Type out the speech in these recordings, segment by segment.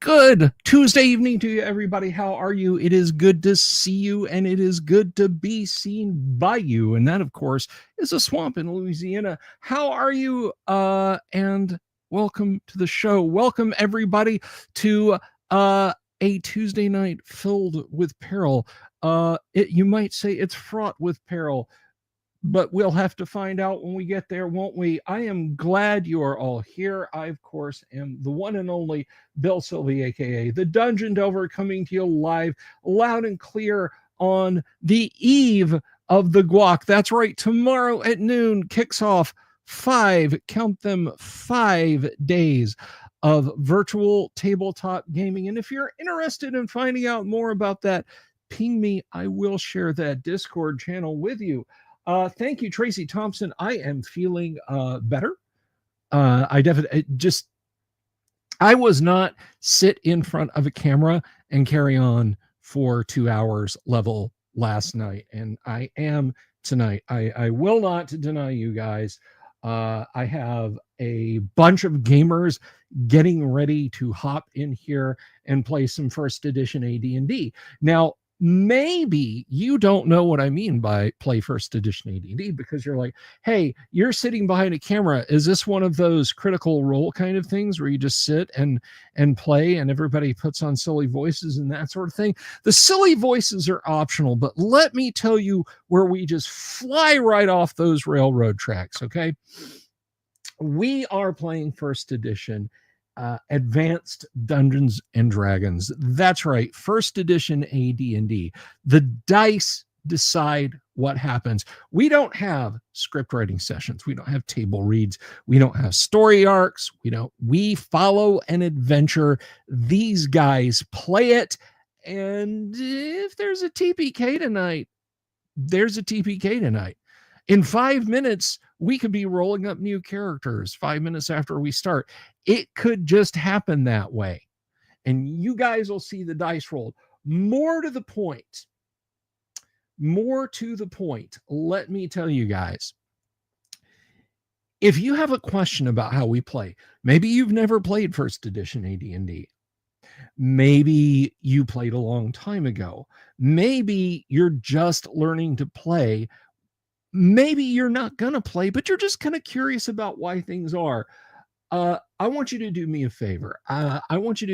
Good Tuesday evening to you, everybody. How are you? It is good to see you, and it is good to be seen by you. And that, of course, is a swamp in Louisiana. How are you? And welcome to the show. Welcome, everybody, to a Tuesday night filled with peril. You might say it's fraught with peril, but we'll have to find out when we get there, won't we? I am glad you are all here. I, of course, am the one and only Bill Sylvie, aka the Dungeon Delver, coming to you live, loud and clear on the eve of the guac. That's right. Tomorrow at noon kicks off 5 days of virtual tabletop gaming. And if you're interested in finding out more about that, ping me. I will share that Discord channel with you. Thank you, Tracy Thompson. I am feeling better. I definitely I was not sit in front of a camera and carry on for 2 hours level last night, and I am tonight. I will not deny you guys. I have a bunch of gamers getting ready to hop in here and play some first edition AD&D. Now, maybe you don't know what I mean by play first edition AD&D because you're like, hey, you're sitting behind a camera. Is this one of those critical role kind of things where you just sit and play and everybody puts on silly voices and that sort of thing? The silly voices are optional, but let me tell you where we just fly right off those railroad tracks, okay? We are playing first edition Advanced Dungeons and Dragons. That's right, first edition AD&D. The dice decide what happens. We don't have script writing sessions. We don't have table reads. We don't have story arcs. We follow an adventure. These guys play it. And if there's a TPK tonight, there's a TPK tonight. In 5 minutes, we could be rolling up new characters 5 minutes after we start. It could just happen that way. And you guys will see the dice rolled. More to the point, let me tell you guys, if you have a question about how we play, maybe you've never played first edition AD&D. Maybe you played a long time ago. Maybe you're just learning to play. Maybe you're not going to play, but you're just kind of curious about why things are. I want you to do me a favor. And I want you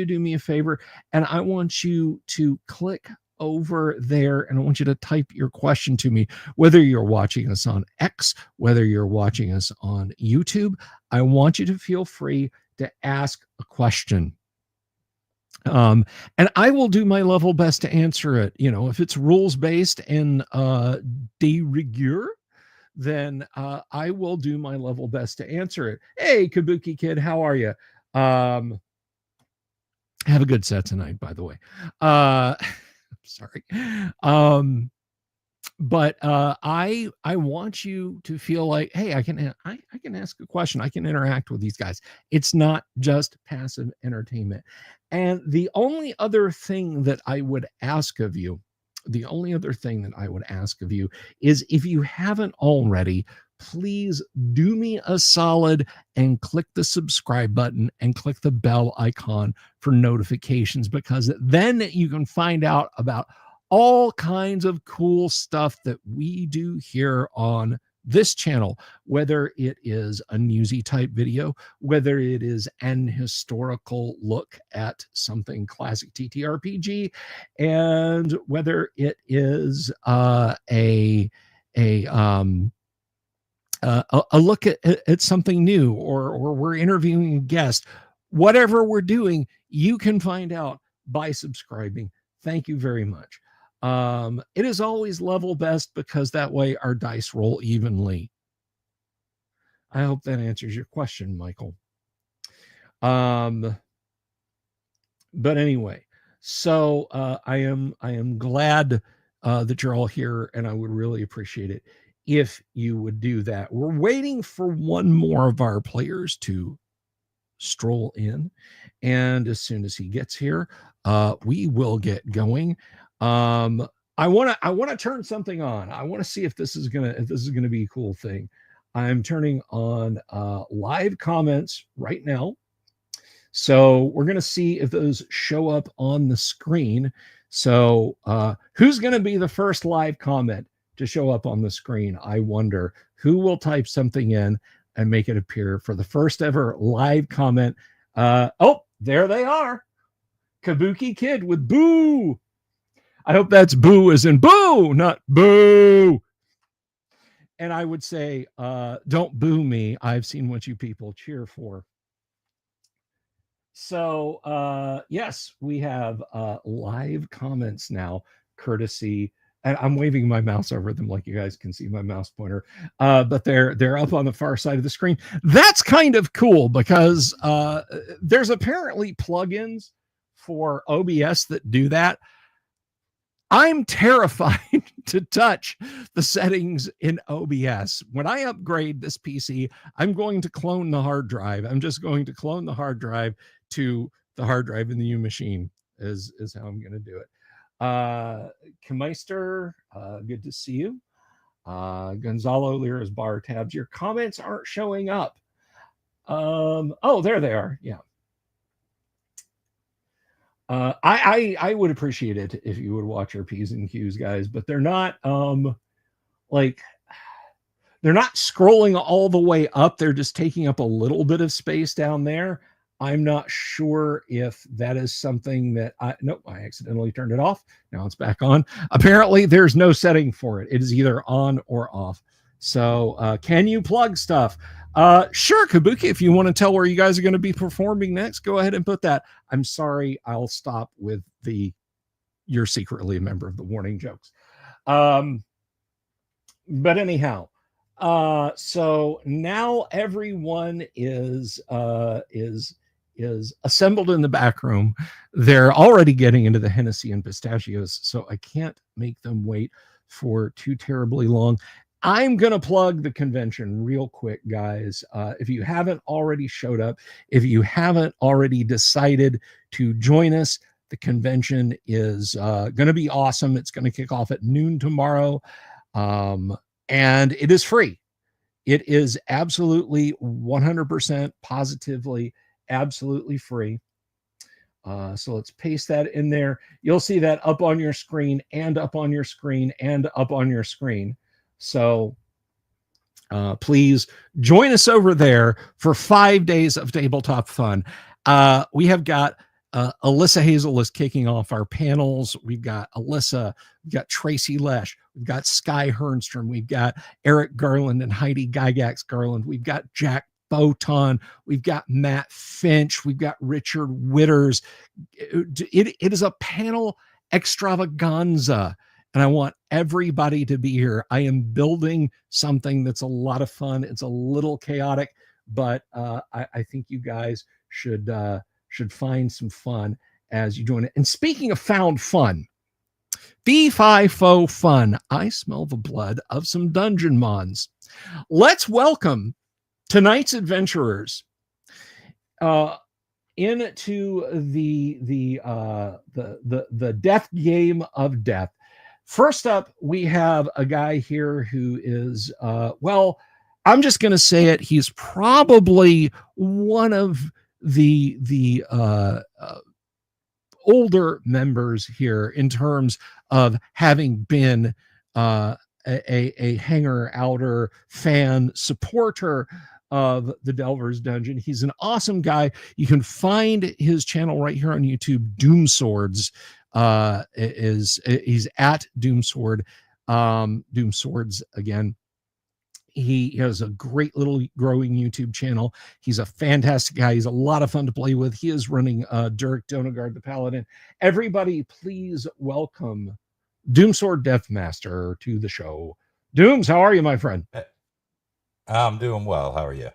to click over there, and I want you to type your question to me, whether you're watching us on X, whether you're watching us on YouTube. I want you to feel free to ask a question. And I will do my level best to answer it. If it's rules based and de rigueur, then I will do my level best to answer it. Hey, Kabuki Kid, how are you? Have a good set tonight, by the way. Sorry. But I want you to feel like, hey, I can ask a question. I can interact with these guys. It's not just passive entertainment. And the only other thing that I would ask of you is, if you haven't already, please do me a solid and click the subscribe button and click the bell icon for notifications, because then you can find out about all kinds of cool stuff that we do here on this channel, whether it is a newsy type video, whether it is an historical look at something classic TTRPG, and whether it is a look at something new, or we're interviewing a guest. Whatever we're doing, you can find out by subscribing. Thank you very much. It is always level best, because that way our dice roll evenly. I hope that answers your question, Michael. But anyway, so I am glad that you're all here, and I would really appreciate it if you would do that. We're waiting for one more of our players to stroll in, and as soon as he gets here, we will get going. I want to turn something on. I want to see if this is gonna be a cool thing. I'm turning on live comments right now. So we're going to see if those show up on the screen. So who's going to be the first live comment to show up on the screen? I wonder who will type something in and make it appear for the first ever live comment. Oh, there they are. Kabuki Kid with boo. I hope that's boo as in boo, not boo. And I would say, don't boo me. I've seen what you people cheer for. So, yes, we have live comments now, courtesy. And I'm waving my mouse over them like you guys can see my mouse pointer. But they're up on the far side of the screen. That's kind of cool because there's apparently plugins for OBS that do that. I'm terrified to touch the settings in OBS. When I upgrade this PC, I'm going to clone the hard drive. I'm just going to clone the hard drive to the hard drive in the new machine is how I'm going to do it. Kemeister, good to see you. Gonzalo Lira's bar tabs. Your comments aren't showing up. Oh, there they are. Yeah. I would appreciate it if you would watch our P's and Q's, guys, but they're not like they're not scrolling all the way up. They're just taking up a little bit of space down there. I'm not sure if that is something that I accidentally turned it off. Now it's back on. Apparently there's no setting for it. It is either on or off. So can you plug stuff? Sure, Kabuki, if you want to tell where you guys are going to be performing next, go ahead and put that. I'm sorry, I'll stop with the you're secretly a member of the warning jokes. But anyhow, so now everyone is assembled in the back room. They're already getting into the Hennessy and pistachios, so I can't make them wait for too terribly long. I'm going to plug the convention real quick, guys. If you haven't already showed up, if you haven't already decided to join us, the convention is going to be awesome. It's going to kick off at noon tomorrow, and it is free. It is absolutely 100% positively, absolutely free. So let's paste that in there. You'll see that up on your screen and up on your screen and up on your screen. So please join us over there for 5 days of tabletop fun. We have got Alyssa Hazel is kicking off our panels. We've got Alyssa, we've got Tracy Lesh, we've got Sky Hernstrom, we've got Eric Garland and Heidi Gygax Garland, we've got Jack Photon, we've got Matt Finch, we've got Richard Witters. It is a panel extravaganza, and I want everybody to be here. I am building something that's a lot of fun. It's a little chaotic, but I think you guys should find some fun as you join it. And speaking of found fun, Fee-Fi-Fo fun, I smell the blood of some Dungeon Mons. Let's welcome tonight's adventurers into the death game of death. First up, we have a guy here who is well, I'm just going to say it. He's probably one of the older members here in terms of having been a hanger outer fan supporter of the Delver's Dungeon. He's an awesome guy. You can find his channel right here on YouTube. Doom Swords he's at Doom Sword. Doom Swords again. He has a great little growing YouTube channel. He's a fantastic guy. He's a lot of fun to play with. He is running Dirk Donegard the Paladin. Everybody, please welcome Doomsword Deathmaster to the show. Dooms, how are you, my friend? I'm doing well. How are you?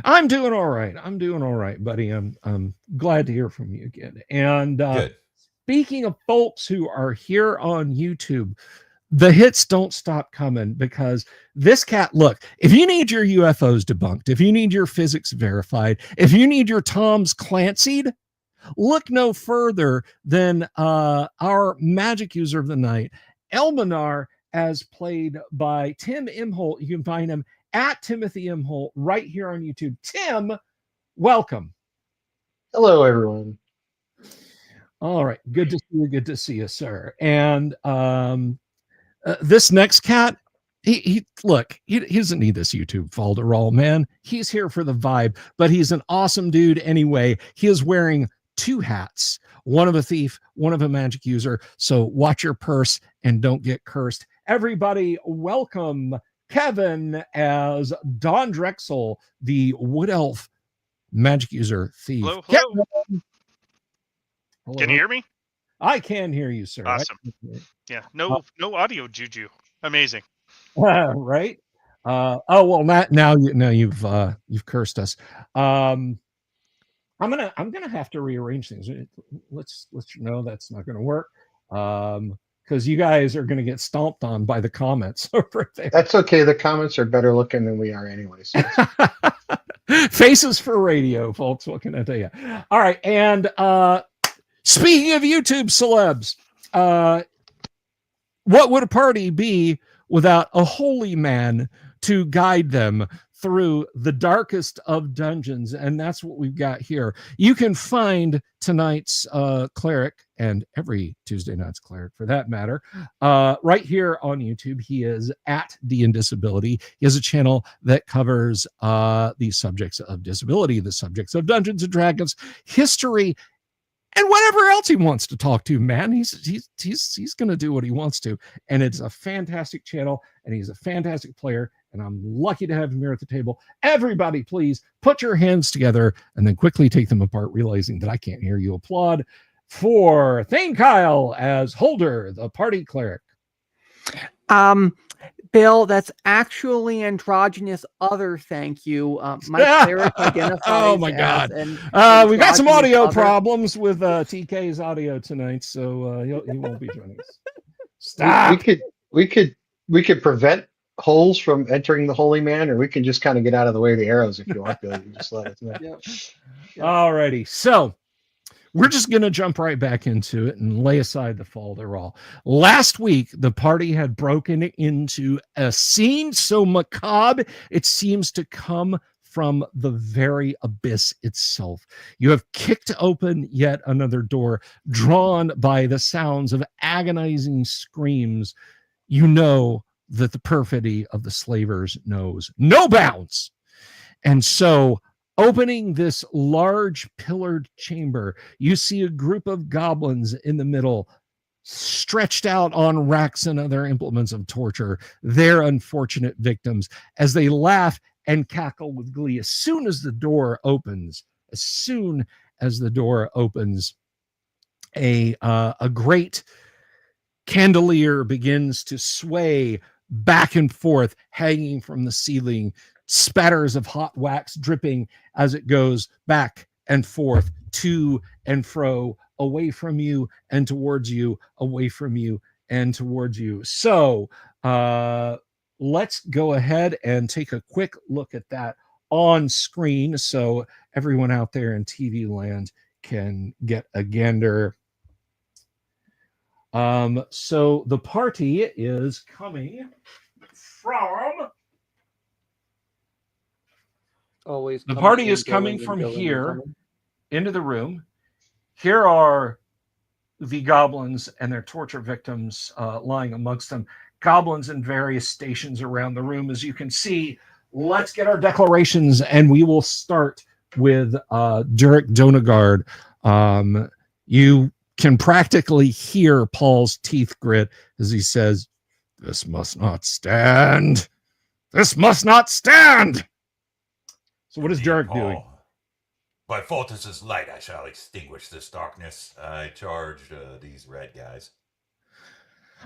I'm doing all right. I'm doing all right, buddy. I'm glad to hear from you again. And Good. Speaking of folks who are here on YouTube, the hits don't stop coming because this cat, look, if you need your UFOs debunked, if you need your physics verified, if you need your Toms Clancy'd, look no further than our magic user of the night, Elminar, as played by Tim Imholt. You can find him at Timothy Imholt right here on YouTube. Tim, welcome. Hello, everyone. All right. Good to see you. Good to see you, sir. And this next cat, he doesn't need this YouTube folderol, man. He's here for the vibe, but he's an awesome dude anyway. He is wearing two hats, one of a thief, one of a magic user. So watch your purse and don't get cursed. Everybody, welcome Kevin as Don Drexel, the wood elf magic user thief. Hello. Hello. Can you hear me? I can hear you, sir. Awesome. Yeah. No audio juju. Amazing. Right. Oh well, now you've cursed us. I'm gonna have to rearrange things. Let's know that's not gonna work. Because you guys are gonna get stomped on by the comments over there. That's okay. The comments are better looking than we are anyway. So. Faces for radio, folks. What can I tell you? All right, and speaking of YouTube celebs, what would a party be without a holy man to guide them through the darkest of dungeons? And that's what we've got here. You can find tonight's cleric, and every Tuesday night's cleric for that matter, right here on YouTube. He is at D&Disability. He has a channel that covers the subjects of disability, the subjects of Dungeons and Dragons, history, and whatever else he wants to talk to, man. He's going to do what he wants to. And it's a fantastic channel, and he's a fantastic player, and I'm lucky to have him here at the table. Everybody, please put your hands together and then quickly take them apart, realizing that I can't hear you. Applaud for Thane Kyle as Holder, the party cleric. Bill, that's actually androgynous other, thank you. My cleric identifies oh my god. We've got some audio problems with TK's audio tonight, so he won't be joining us. Stop. We could prevent holes from entering the holy man, or we can just kind of get out of the way of the arrows if you want to. You just let us know. Yep. Alrighty, so we're just going to jump right back into it and lay aside the folderol. Last week, the party had broken into a scene so macabre, it seems to come from the very abyss itself. You have kicked open yet another door, drawn by the sounds of agonizing screams. You know that the perfidy of the slavers knows no bounds. And so, opening this large pillared chamber, you see a group of goblins in the middle, stretched out on racks and other implements of torture, their unfortunate victims, as they laugh and cackle with glee. As soon as the door opens, a great chandelier begins to sway back and forth, hanging from the ceiling, spatters of hot wax dripping as it goes back and forth, to and fro, away from you and towards you, away from you and towards you. So let's go ahead and take a quick look at that on screen so everyone out there in TV land can get a gander. So the party is coming from... The party is coming from here into the room. Here are the goblins and their torture victims lying amongst them. Goblins in various stations around the room. As you can see, let's get our declarations, and we will start with Durek Donagard. You can practically hear Paul's teeth grit as he says, "This must not stand. This must not stand." So what is Durek doing? By Photis' light, I shall extinguish this darkness. I charge these red guys.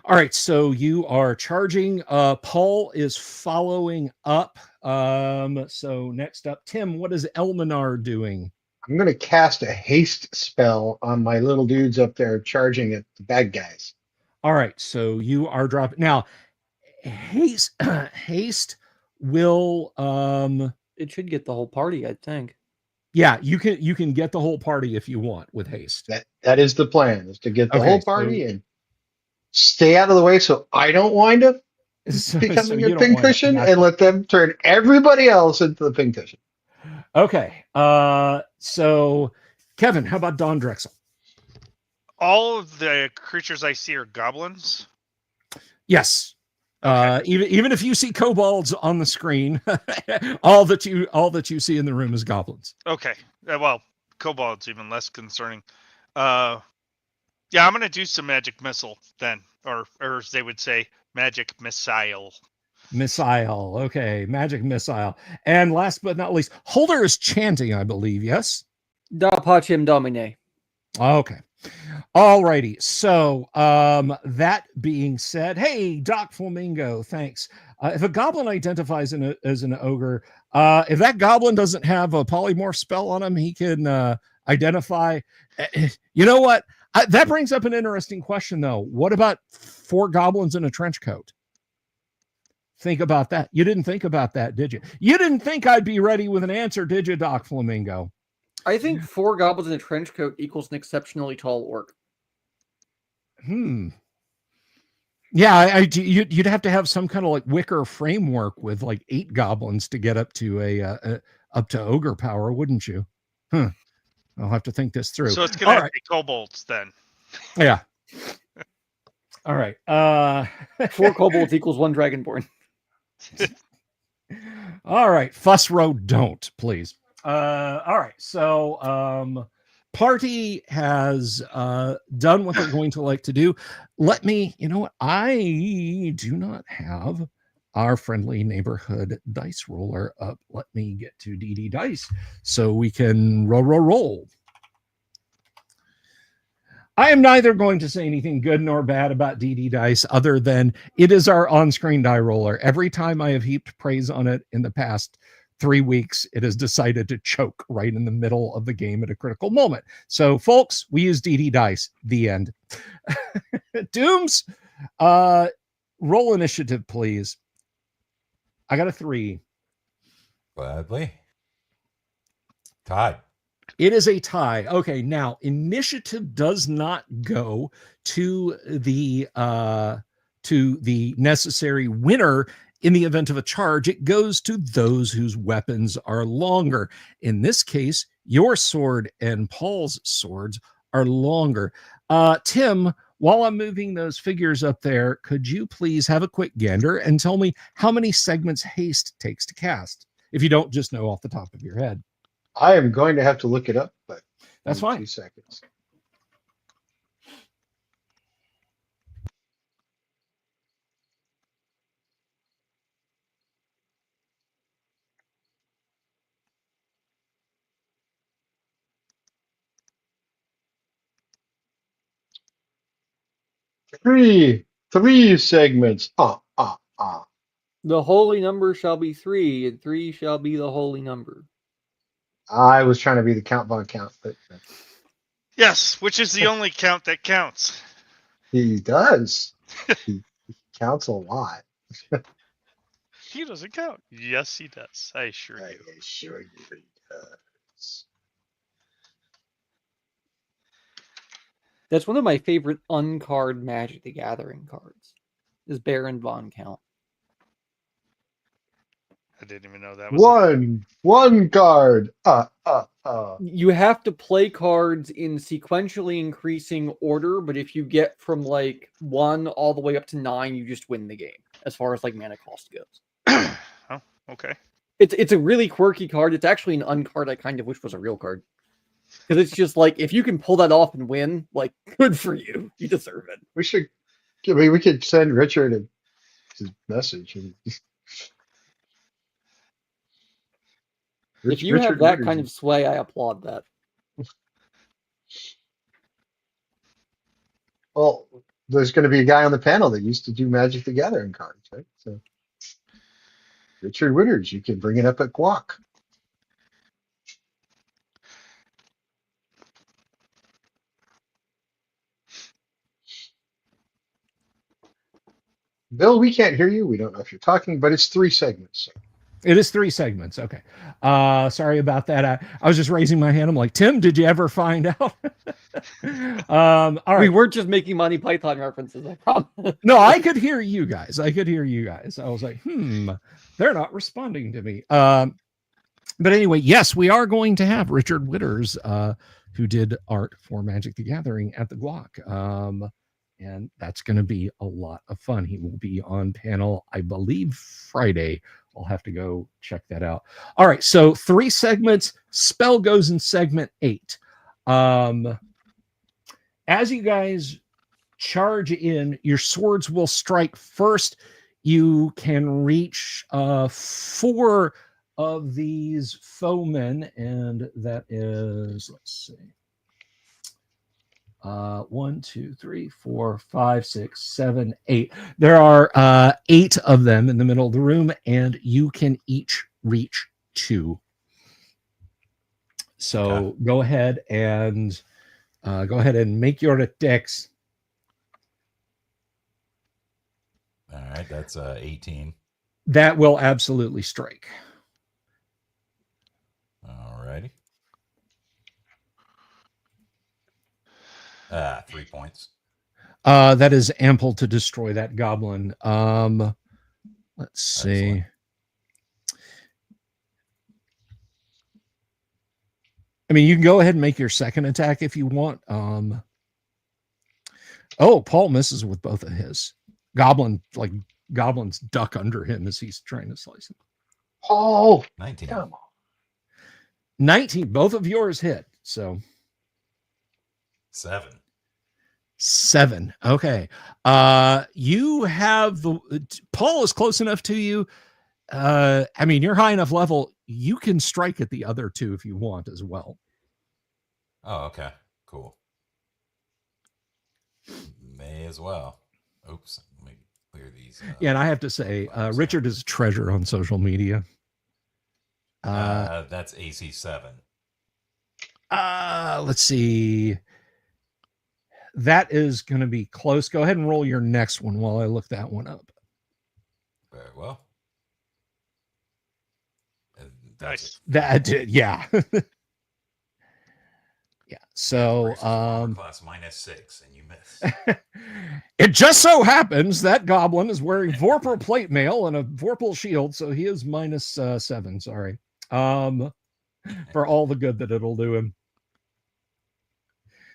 All right, so you are charging. Paul is following up. So next up, Tim, what is Elminar doing? I'm going to cast a haste spell on my little dudes up there charging at the bad guys. All right, so you are dropping. Now, haste will... It should get the whole party, I think. Yeah, you can get the whole party if you want with haste. That is the plan, is to get the whole party and stay out of the way so I don't wind up becoming a pincushion, and let them turn everybody else into the pincushion. Okay. So Kevin, how about Don Drexel? All of the creatures I see are goblins. Yes. Okay. Even if you see kobolds on the screen, all that you see in the room is goblins. Okay. Well, kobolds even less concerning. Yeah, I'm gonna do some magic missile then, or as they would say, magic missile. Missile. Okay, magic missile. And last but not least, Holder is chanting, I believe. Yes. Da pacem domine. Okay. All righty. So that being said, hey, Doc Flamingo, thanks. If a goblin identifies as an ogre, if that goblin doesn't have a polymorph spell on him, he can identify. You know what? That brings up an interesting question, though. What about 4 goblins in a trench coat? Think about that. You didn't think about that, did you? You didn't think I'd be ready with an answer, did you, Doc Flamingo? I think 4 goblins in a trench coat equals an exceptionally tall orc. Yeah, you'd have to have some kind of like wicker framework with like 8 goblins to get up to up to ogre power, wouldn't you? I'll have to think this through. So it's gonna have to be kobolds then. Yeah. All right. 4 kobolds equals 1 dragonborn. All right. Fuss road don't, please. All right. So party has done what they're going to like to do. Let me, you know what? I do not have our friendly neighborhood dice roller up. Let me get to DD Dice so we can roll. I am neither going to say anything good nor bad about DD Dice other than it is our on-screen die roller. Every time I have heaped praise on it in the past 3 weeks, it has decided to choke right in the middle of the game at a critical moment. So, folks, we use DD Dice. The end. Dooms, roll initiative, please. I got a 3. Gladly. Todd. It is a tie. Okay, now initiative does not go to the necessary winner in the event of a charge. It goes to those whose weapons are longer. In this case, your sword and Paul's swords are longer. Tim, while I'm moving those figures up there, could you please have a quick gander and tell me how many segments haste takes to cast? If you don't just know off the top of your head. I am going to have to look it up, but that's fine. 2 seconds. Three segments. The holy number shall be 3, and 3 shall be the holy number. I was trying to be the Count Von Count, but yes, which is the only count that counts. He does. He counts a lot. He doesn't count. Yes, he does. I assure you. I assure you he does. That's one of my favorite uncard Magic the Gathering cards. Is Baron Von Count. I didn't even know that was one card. You have to play cards in sequentially increasing order, but if you get from like 1 all the way up to 9, you just win the game as far as like mana cost goes. Oh, okay. It's a really quirky card. It's actually an uncard I kind of wish was a real card. Because it's just like, if you can pull that off and win, like, good for you. You deserve it. We could send Richard his message. If you have that kind of sway, I applaud that. Well, there's going to be a guy on the panel that used to do Magic the Gathering cards, right? So, Richard Witters, you can bring it up at Guac. Bill, we can't hear you. We don't know if you're talking, but it's 3 segments. So. It is 3 segments. Okay. Sorry about that. I was just raising my hand. I'm like, Tim, did you ever find out? All right. We weren't just making Monty Python references, I promise. No, I could hear you guys. I was like, they're not responding to me. But anyway, yes, we are going to have Richard Witters, who did art for Magic the Gathering at the Guac. And that's going to be a lot of fun. He will be on panel, I believe, Friday. I'll have to go check that out. All right, so 3 segments. Spell goes in segment 8. As you guys charge in, your swords will strike first. You can reach 4 of these foemen, and that is, let's see, 1, 2, 3, 4, 5, 6, 7, 8. There are 8 of them in the middle of the room, and you can each reach 2. So go ahead and make your attacks. All right, that's 18. That will absolutely strike. All righty. 3 points. That is ample to destroy that goblin. Let's see. Excellent. I mean, you can go ahead and make your second attack if you want. Oh, Paul misses with both of his. Goblins duck under him as he's trying to slice him. Oh, 19. 19. Both of yours hit. So 7. Okay. You have Paul is close enough to you. I mean, you're high enough level. You can strike at the other 2 if you want as well. Oh, okay. Cool. May as well. Oops. Let me clear these. Yeah, and I have to say, Richard is a treasure on social media. That's AC 7. Let's see. That is going to be close. Go ahead and roll your next one while I look that one up. Very well. Nice. That did, yeah. Yeah. So class -6, and you miss. It just so happens that goblin is wearing Vorpal plate mail and a Vorpal shield, so he is -7. Sorry. For all the good that it'll do him.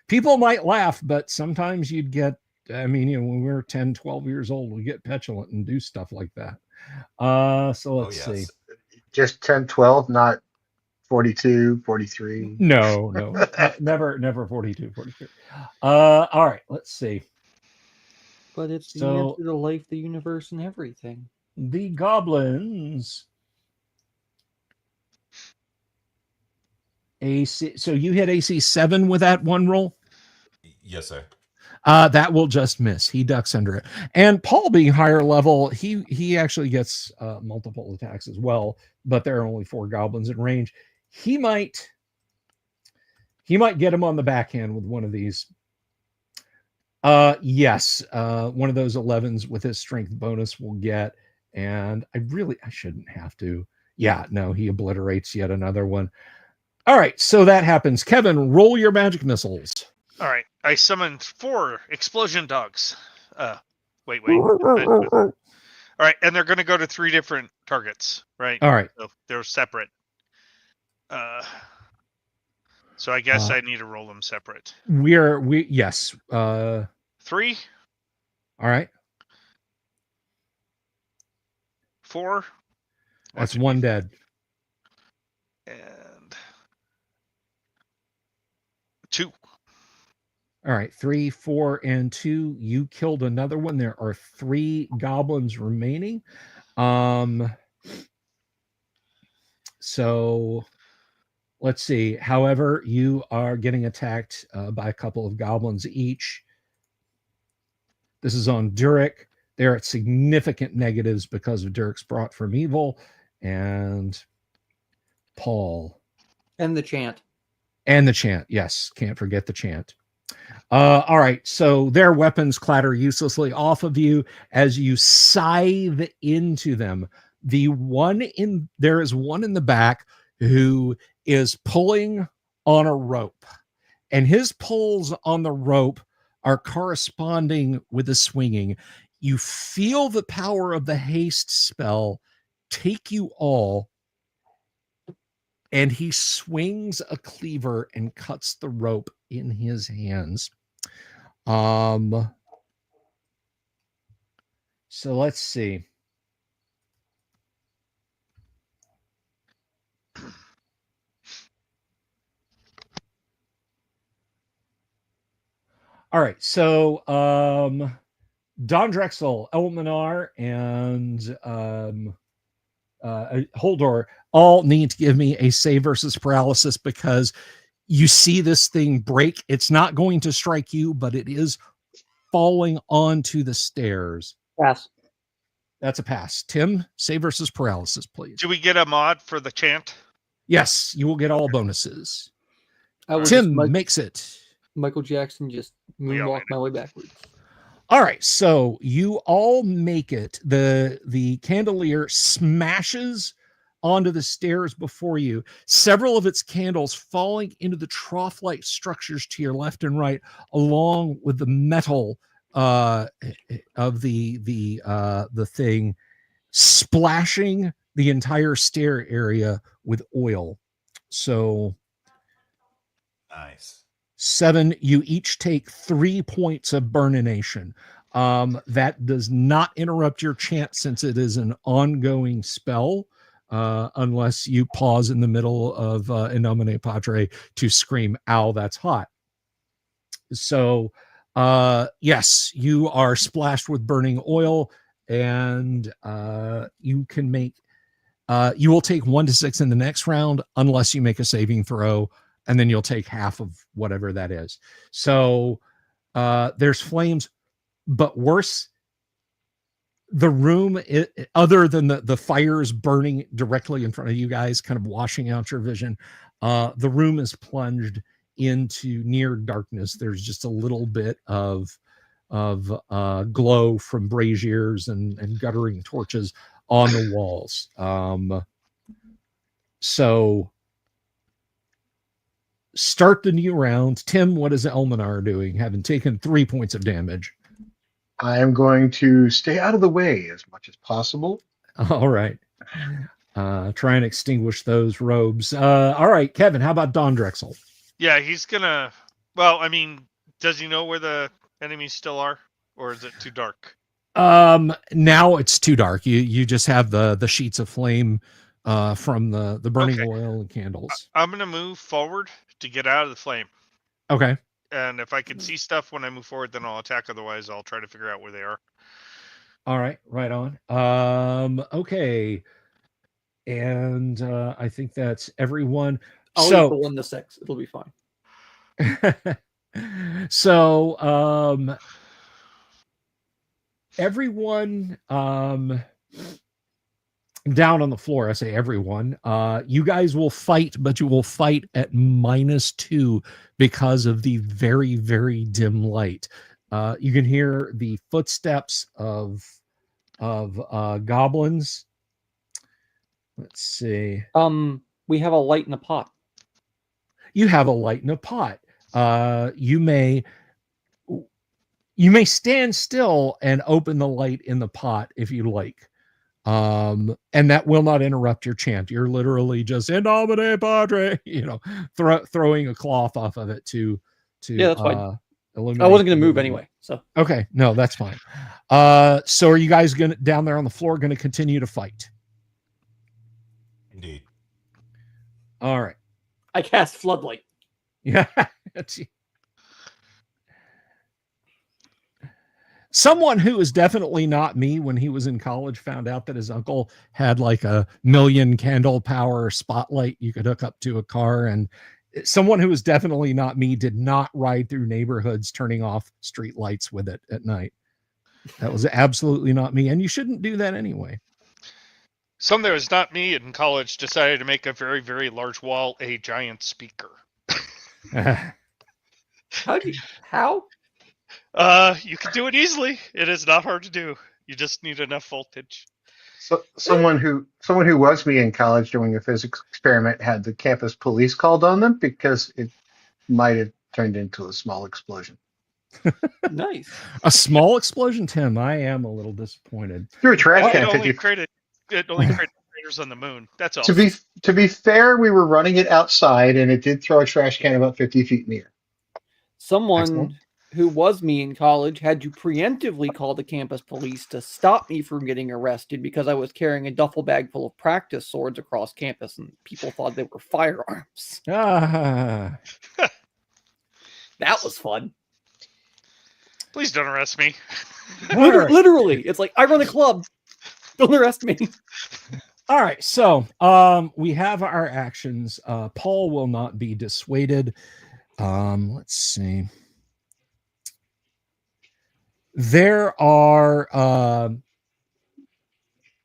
People might laugh, but sometimes you'd get, I mean, you know, when we were 10, 12 years old, we get petulant and do stuff like that. So let's see. Just 10, 12, not 42, 43. No, never 42, 43. All right, let's see. But it's the answer to life, the universe, and everything. The goblins. AC. So you hit AC 7 with that one roll? Yes, sir. That will just miss. He ducks under it. And Paul, being higher level, he actually gets multiple attacks as well, but there are only 4 goblins in range. He might get him on the backhand with one of these. Yes, one of those 11s with his strength bonus will get, and I shouldn't have to. Yeah, no, he obliterates yet another one. All right, so that happens. Kevin, roll your magic missiles. All right, I summoned 4 explosion dogs. Wait. All right, and they're going to go to 3 different targets, right? All right. So they're separate. So I guess I need to roll them separate. Yes. 3. All right. 4. That's 1 dead. And 2. All right, 3, 4, and 2. You killed another one. There are 3 goblins remaining. So let's see. However, you are getting attacked by a couple of goblins each. This is on Durek. They're at significant negatives because of Durek's brought from evil. And Paul. And the chant. Yes, can't forget the chant. All right, so their weapons clatter uselessly off of you as you scythe into them. There is one in the back who is pulling on a rope, and his pulls on the rope are corresponding with the swinging. You feel the power of the haste spell take you all, and he swings a cleaver and cuts the rope in his hands. So let's see. All right, so Don Drexel, Elminar, and Holdor all need to give me a save versus paralysis because you see this thing break. It's not going to strike you, but it is falling onto the stairs. Pass. That's a pass. Tim, save versus paralysis, please. Do we get a mod for the chant? Yes, you will get all bonuses. Tim makes it. Michael Jackson just moonwalk my way backwards. All right, so you all make it. The candelier smashes onto the stairs before you. Several of its candles falling into the trough-like structures to your left and right, along with the metal of the thing, splashing the entire stair area with oil. So nice. 7, you each take 3 points of burnination. That does not interrupt your chant since it is an ongoing spell, unless you pause in the middle of In Nomine Padre to scream, ow, that's hot. So, yes, you are splashed with burning oil, and you can make, you will take 1 to 6 in the next round, unless you make a saving throw, and then you'll take half of whatever that is. So there's flames, but worse, the room, other than the fires burning directly in front of you guys, kind of washing out your vision, the room is plunged into near darkness. There's just a little bit of glow from braziers and guttering torches on the walls. So start the new round. Tim, what is Elminar doing, having taken 3 points of damage? I am going to stay out of the way as much as possible. All right. Try and extinguish those robes. All right, Kevin, how about Don Drexel? Yeah, he's gonna... Well, I mean, does he know where the enemies still are? Or is it too dark? Now it's too dark. You just have the sheets of flame from the burning oil and candles. I'm gonna move forward to get out of the flame. Okay. And if I can see stuff when I move forward, then I'll attack. Otherwise, I'll try to figure out where they are. All right, right on. Okay. And I think that's everyone. I'll leave the 1 to 6. It'll be fine. So everyone down on the floor, I say everyone, you guys will fight, but you will fight at -2 because of the very, very dim light. You can hear the footsteps of goblins. Let's see. We have a light in a pot. You have a light in a pot. You may stand still and open the light in the pot if you like. And that will not interrupt your chant. You're literally just In Nomine Padre, throwing a cloth off of it to yeah, that's fine. Illuminate. I wasn't going to move anyway, so okay, no, that's fine. So are you guys gonna down there on the floor going to continue to fight? Indeed. All right. I cast Floodlight. Yeah. Someone who is definitely not me when he was in college found out that his uncle had like a 1,000,000 candle power spotlight you could hook up to a car. And someone who is definitely not me did not ride through neighborhoods turning off street lights with it at night. That was absolutely not me. And you shouldn't do that anyway. Someone that was not me in college decided to make a very, very large wall a giant speaker. How? You can do it easily. It is not hard to do. You just need enough voltage. So someone who was me in college doing a physics experiment had the campus police called on them because it might have turned into a small explosion. Nice. A small explosion, Tim. I am a little disappointed. Through a trash can. It only created spiders on the moon. That's all. To be fair, we were running it outside, and it did throw a trash can about 50 feet in the air. Someone Excellent. who was me in college had to preemptively call the campus police to stop me from getting arrested because I was carrying a duffel bag full of practice swords across campus, and people thought they were firearms. Ah. That was fun. Please don't arrest me. All right. Literally, it's like, I run a club. Don't arrest me. All right, so we have our actions. Paul will not be dissuaded. Let's see. There are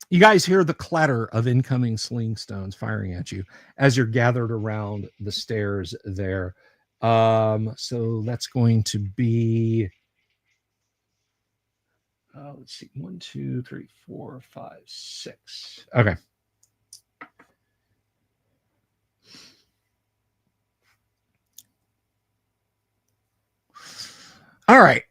you guys hear the clatter of incoming sling stones firing at you as you're gathered around the stairs there. So that's going to be let's see, 1, 2, 3, 4, 5, 6. Okay. All right.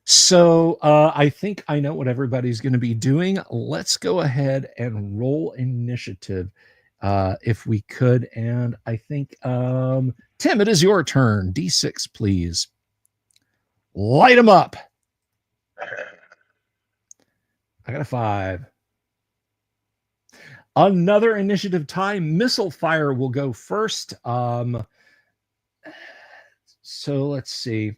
So I think I know what everybody's going to be doing. Let's go ahead and roll initiative if we could. And I think, Tim, it is your turn. D6, please. Light them up. I got a 5. Another initiative tie. Missile fire will go first. So let's see.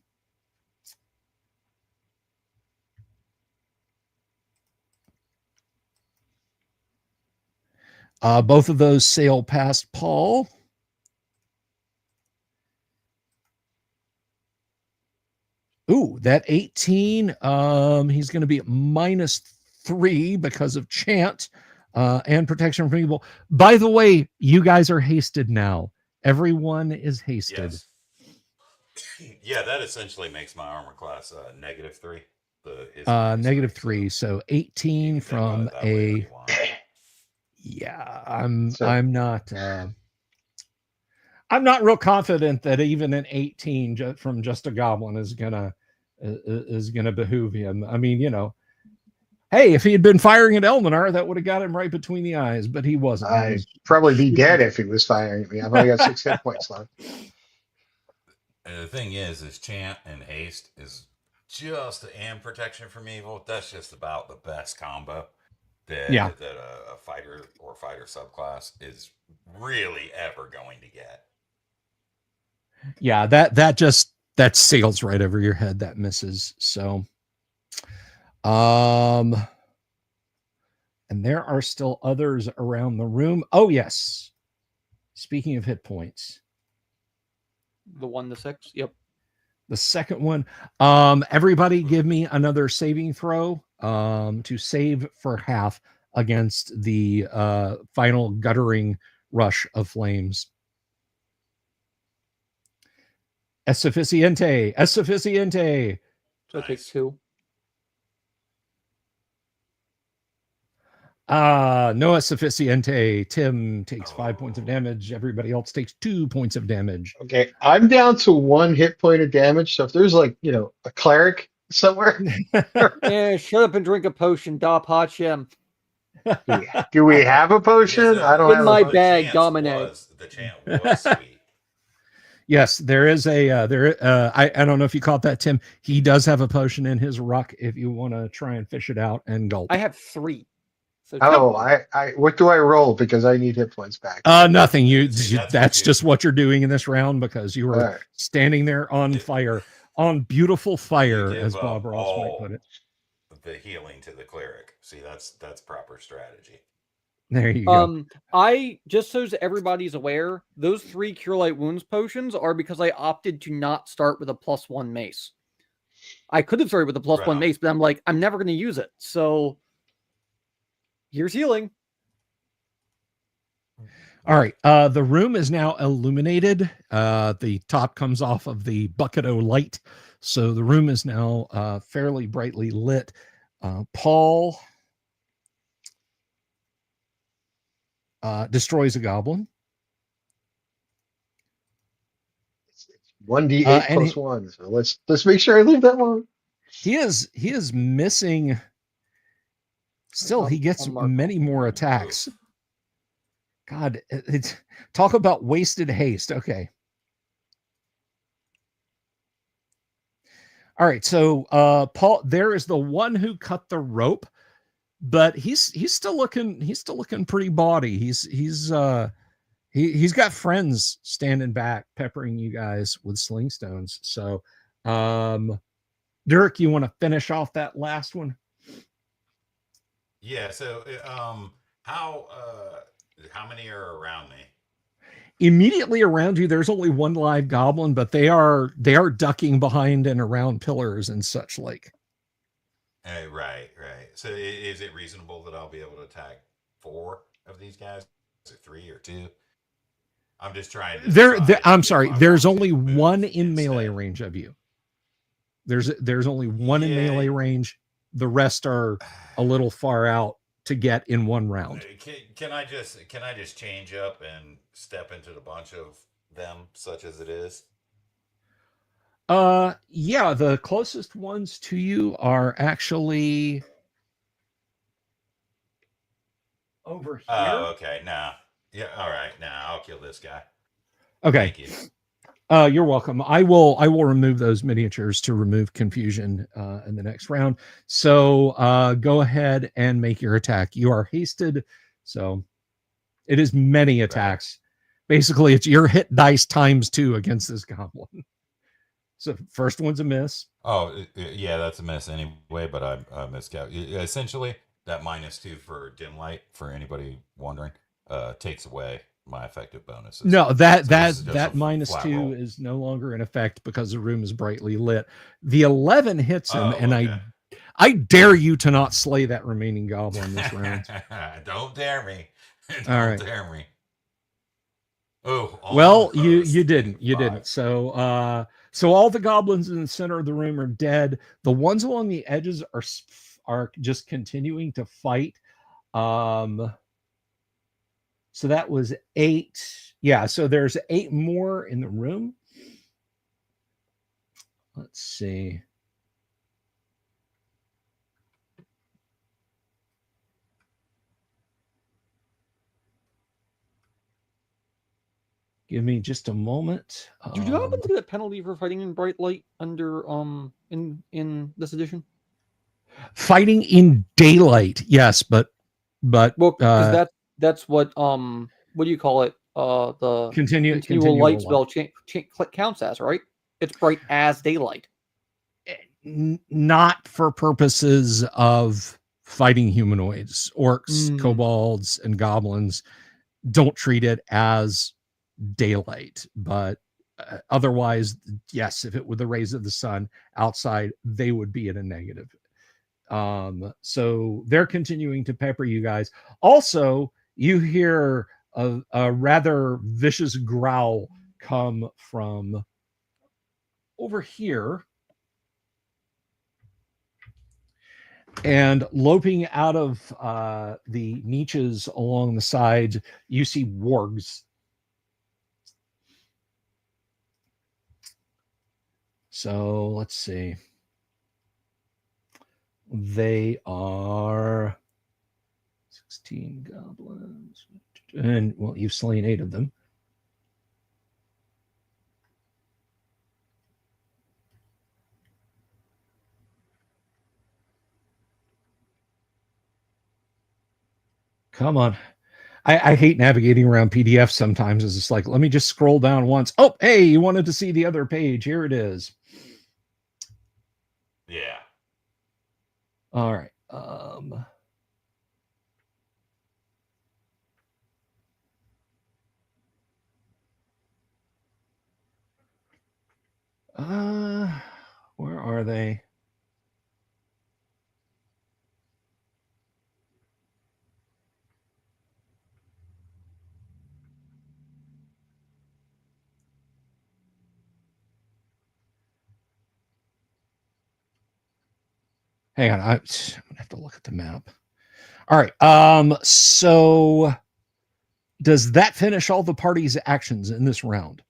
Both of those sail past Paul. Ooh, that 18. He's going to be at -3 because of chant and protection from evil. By the way, you guys are hasted now. Everyone is hasted. Yes. Yeah, that essentially makes my armor class -3. -3. So 18 from a. Yeah, I'm not real confident that even an 18 from just a goblin is gonna behoove him. I mean, you know, hey, if he had been firing at Elminar, that would have got him right between the eyes, but he wasn't. I'd probably be dead if he was firing at me. I've only got 6 hit points left. And the thing is chant and haste is just and protection from evil. That's just about the best combo that a fighter or fighter subclass is really ever going to get. Yeah, that sails right over your head. That misses. So, and there are still others around the room. Oh yes. Speaking of hit points, The 1 to 6. Yep. the second one. Everybody, give me another saving throw. To save for half against the final guttering rush of flames. Es suficiente. So it takes 2. No es suficiente. Tim takes 5 points of damage. Everybody else takes 2 points of damage. Okay, I'm down to 1 hit point of damage. So if there's like, you know, a cleric somewhere. Yeah, shut up and drink a potion, Da Pachem. Do we have a potion? I don't In have my a potion. bag, Dominic. The chant was sweet. Yes, there is a I don't know if you caught that, Tim. He does have a potion in his ruck if you want to try and fish it out and gulp. I have 3. So Oh, I what do I roll because I need hit points back? Nothing. See, That's just what you're doing in this round because you were standing there on fire, on beautiful fire, as Bob Ross might put it. The healing to the cleric. See, that's proper strategy. There you go. I just so everybody's aware, those 3 Cure Light Wounds potions are because I opted to not start with a +1 mace. I could have started with a +1 mace, but I'm like, I'm never going to use it. So here's healing. All right. The room is now illuminated. The top comes off of the bucket o' light. So the room is now fairly brightly lit. Paul destroys a goblin. 1d8 plus 1. So let's make sure I live that long. He is missing Still, he gets I'll mark many more attacks. God, it's talk about wasted haste. Okay. All right, so Paul, there is the one who cut the rope, but he's still looking pretty bawdy. He's got friends standing back, peppering you guys with sling stones. So, Dirk, you want to finish off that last one? Yeah. So, how many are around me? Immediately around you, there's only one live goblin, but they are ducking behind and around pillars and such like. Right. So, is it reasonable that I'll be able to attack 4 of these guys, or 3 or 2? I'm just trying to. I'm sorry. There's only one in melee range of you. There's only one in melee range. The rest are a little far out to get in one round. Can I just change up and step into the bunch of them, such as it is? Yeah, the closest ones to you are actually over here. Oh, okay. Nah. Yeah, all right. Nah, I'll kill this guy. Okay. Thank you. You're welcome. I will remove those miniatures to remove confusion in the next round. So go ahead and make your attack. You are hasted, so it is many attacks. Right. Basically, it's your hit dice times 2 against this goblin. So first one's a miss. Oh, yeah, that's a miss anyway, but I missed out. Essentially, that -2 for dim light, for anybody wondering, takes away my effective bonuses. No, that -2 is no longer in effect because the room is brightly lit. The 11 hits him, and okay. I dare you to not slay that remaining goblin this round. Don't dare me. Don't dare me. Oh, well, you didn't. You didn't. So all the goblins in the center of the room are dead. The ones along the edges are just continuing to fight. So that was 8. Yeah, so there's 8 more in the room. Let's see. Give me just a moment. Do you happen to get a penalty for fighting in bright light under in this edition? Fighting in daylight, yes, but well, that's what do you call it? The continual light spell counts as, right? It's bright as daylight. Not for purposes of fighting humanoids. Orcs, kobolds, and goblins don't treat it as daylight, but otherwise, yes, if it were the rays of the sun outside, they would be at a negative. So they're continuing to pepper you guys. Also, you hear a rather vicious growl come from over here, and loping out of the niches along the side, you see wargs. So let's see. They are 16 goblins. And, well, you've slain 8 of them. Come on. I hate navigating around PDFs sometimes. It's just like, let me just scroll down once. Oh, hey, you wanted to see the other page. Here it is. Yeah. All right. Where are they? Hang on, I'm gonna have to look at the map. All right. So does that finish all the party's actions in this round?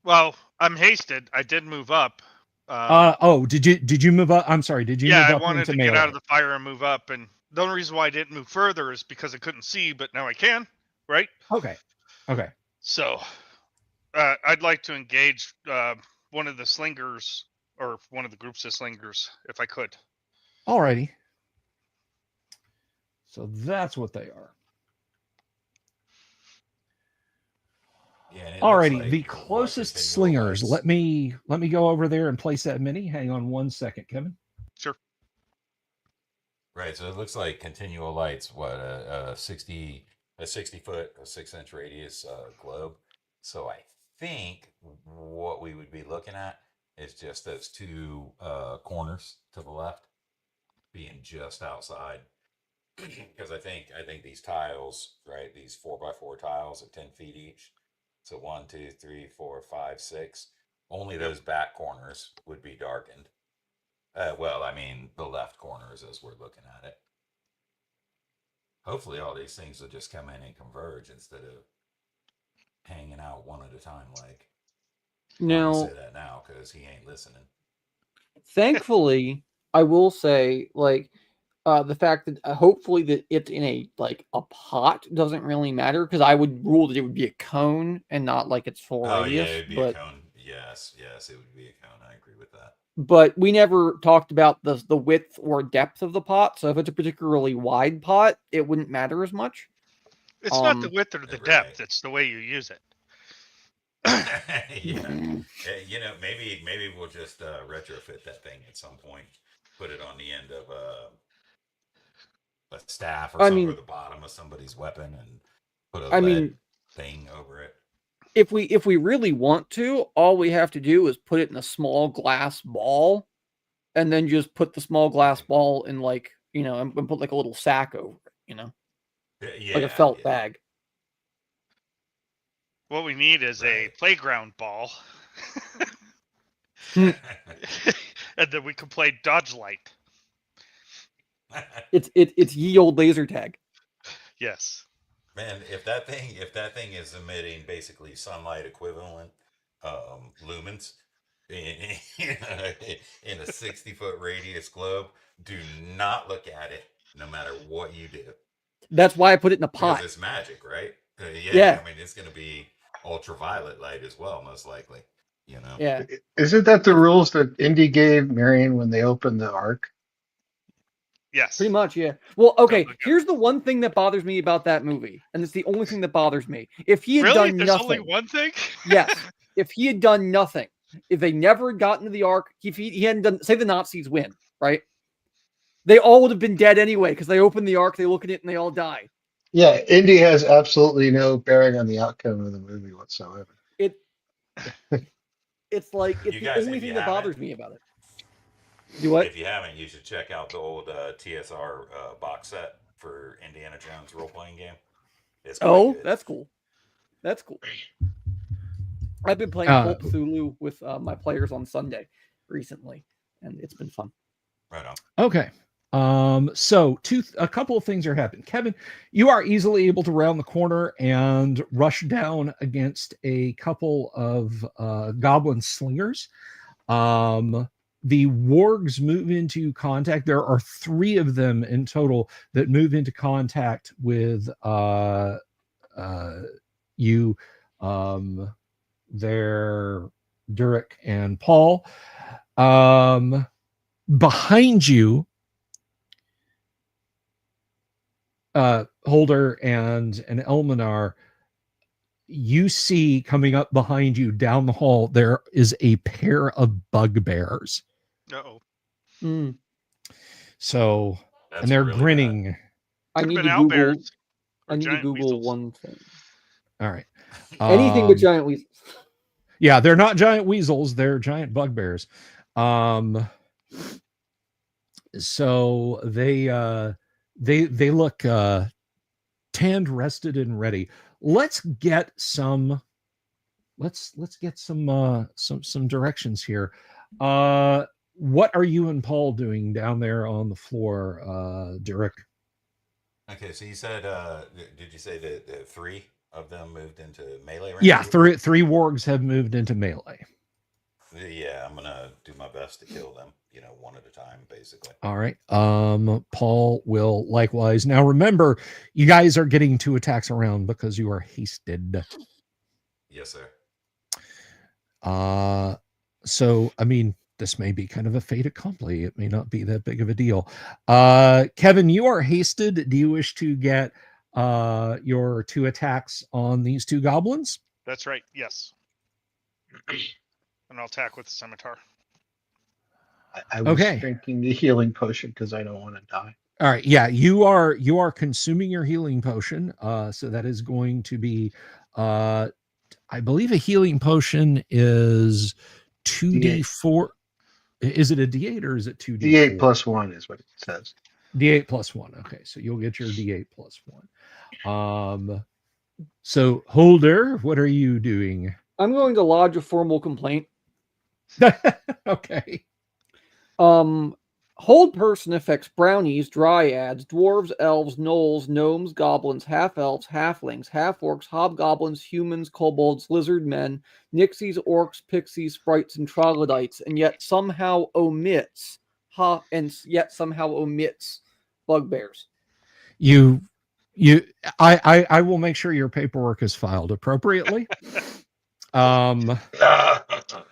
Well, I'm hasted. I did move up. Did you move up? I'm sorry. Did you move I up wanted into to melee? get out of the fire and move up, and the only reason why I didn't move further is because I couldn't see, but now I can, right? Okay. So I'd like to engage one of the slingers or one of the groups of slingers if I could. Alrighty. So that's what they are. Yeah. Alrighty, Like the closest slingers. Let me go over there and place that mini. Hang on 1 second, Kevin. Sure. Right, so it looks like continual lights. What a 60 foot, a 6-inch radius globe. So I think what we would be looking at is just those two corners to the left being just outside. Because I think these tiles, right? These 4x4 tiles are 10 feet each. So 1, 2, 3, 4, 5, 6. Only those back corners would be darkened. Well, I mean, the left corners as we're looking at it. Hopefully all these things will just come in and converge instead of hanging out one at a time like. Now, I'm gonna say that now because he ain't listening. Thankfully, I will say, like, the fact that hopefully that it's in a pot doesn't really matter, because I would rule that it would be a cone and not like its full radius. Yeah, it would be a cone. Yes, it would be a cone. I agree with that. But we never talked about the width or depth of the pot, so if it's a particularly wide pot, it wouldn't matter as much. It's not the width or the depth; it's the way you use it. Yeah, maybe we'll just retrofit that thing at some point. Put it on the end of a staff or something, or the bottom of somebody's weapon, and put a lead thing over it. If we really want to, all we have to do is put it in a small glass ball, and then just put the small glass ball in and put like a little sack over it, like a felt bag. What we need is a playground ball, Hmm. and then we can play Dodge Light. It's ye old laser tag. Yes. Man, if that thing is emitting basically sunlight equivalent lumens in a 60-foot radius globe, do not look at it no matter what you do. That's why I put it in a pot. Because it's magic, right? Yeah. I mean, it's going to be ultraviolet light as well, most likely. Yeah. Isn't that the rules that Indy gave Marion when they opened the Ark? Yes. Pretty much, yeah. Well, okay, here's the one thing that bothers me about that movie, and it's the only thing that bothers me. If he had done There's nothing... only one thing? Yes. If he had done nothing, if they never had gotten to the Ark, if he hadn't done... Say the Nazis win, right? They all would have been dead anyway, because they open the Ark, they look at it, and they all die. Yeah, Indy has absolutely no bearing on the outcome of the movie whatsoever. It's like, it's the only thing that bothers me about it. Do what? If you haven't, you should check out the old TSR box set for Indiana Jones role-playing game. It's good. That's cool. That's cool. I've been playing Cult Cthulhu with my players on Sunday recently, and it's been fun. Right on. Okay. So a couple of things are happening. Kevin, you are easily able to round the corner and rush down against a couple of goblin slingers. The wargs move into contact. There are 3 of them in total that move into contact with you. They're Durek and Paul. Behind you, Holder and Elminar, you see coming up behind you down the hall, there is a pair of bugbears. Uh-oh. Mm. So, That's and they're really grinning. bad. I need to Google one thing. All right. Anything with giant weasels. Yeah, they're not giant weasels. They're giant bugbears. So they look tanned, rested, and ready. Let's get some directions here. What are you and Paul doing down there on the floor, Durek? Okay, so you said, did you say that 3 of them moved into melee range? Yeah, three wargs have moved into melee. Yeah, I'm gonna do my best to kill them, one at a time, basically. All right. Paul will likewise. Now remember, you guys are getting 2 attacks around because you are hasted. Yes, sir. So I mean, this may be kind of a fait accompli. It may not be that big of a deal. Kevin, you are hasted. Do you wish to get your 2 attacks on these 2 goblins? That's right. Yes. And I'll attack with the scimitar. I was Okay. drinking the healing potion because I don't want to die. All right. Yeah, you are consuming your healing potion. So that is going to be I believe a healing potion is 2d4. Is it a d8 or is it 2d4? D8 plus 1 is what it says. D8 plus 1. Okay, so you'll get your D8 plus 1. So Holder, what are you doing? I'm going to lodge a formal complaint. Okay. Hold person affects brownies, dryads, dwarves, elves, gnolls, gnomes, goblins, half-elves, halflings, half-orcs, hobgoblins, humans, kobolds, lizard men, nixies, orcs, pixies, sprites, and troglodytes, and yet somehow omits bugbears. I will make sure your paperwork is filed appropriately. Damn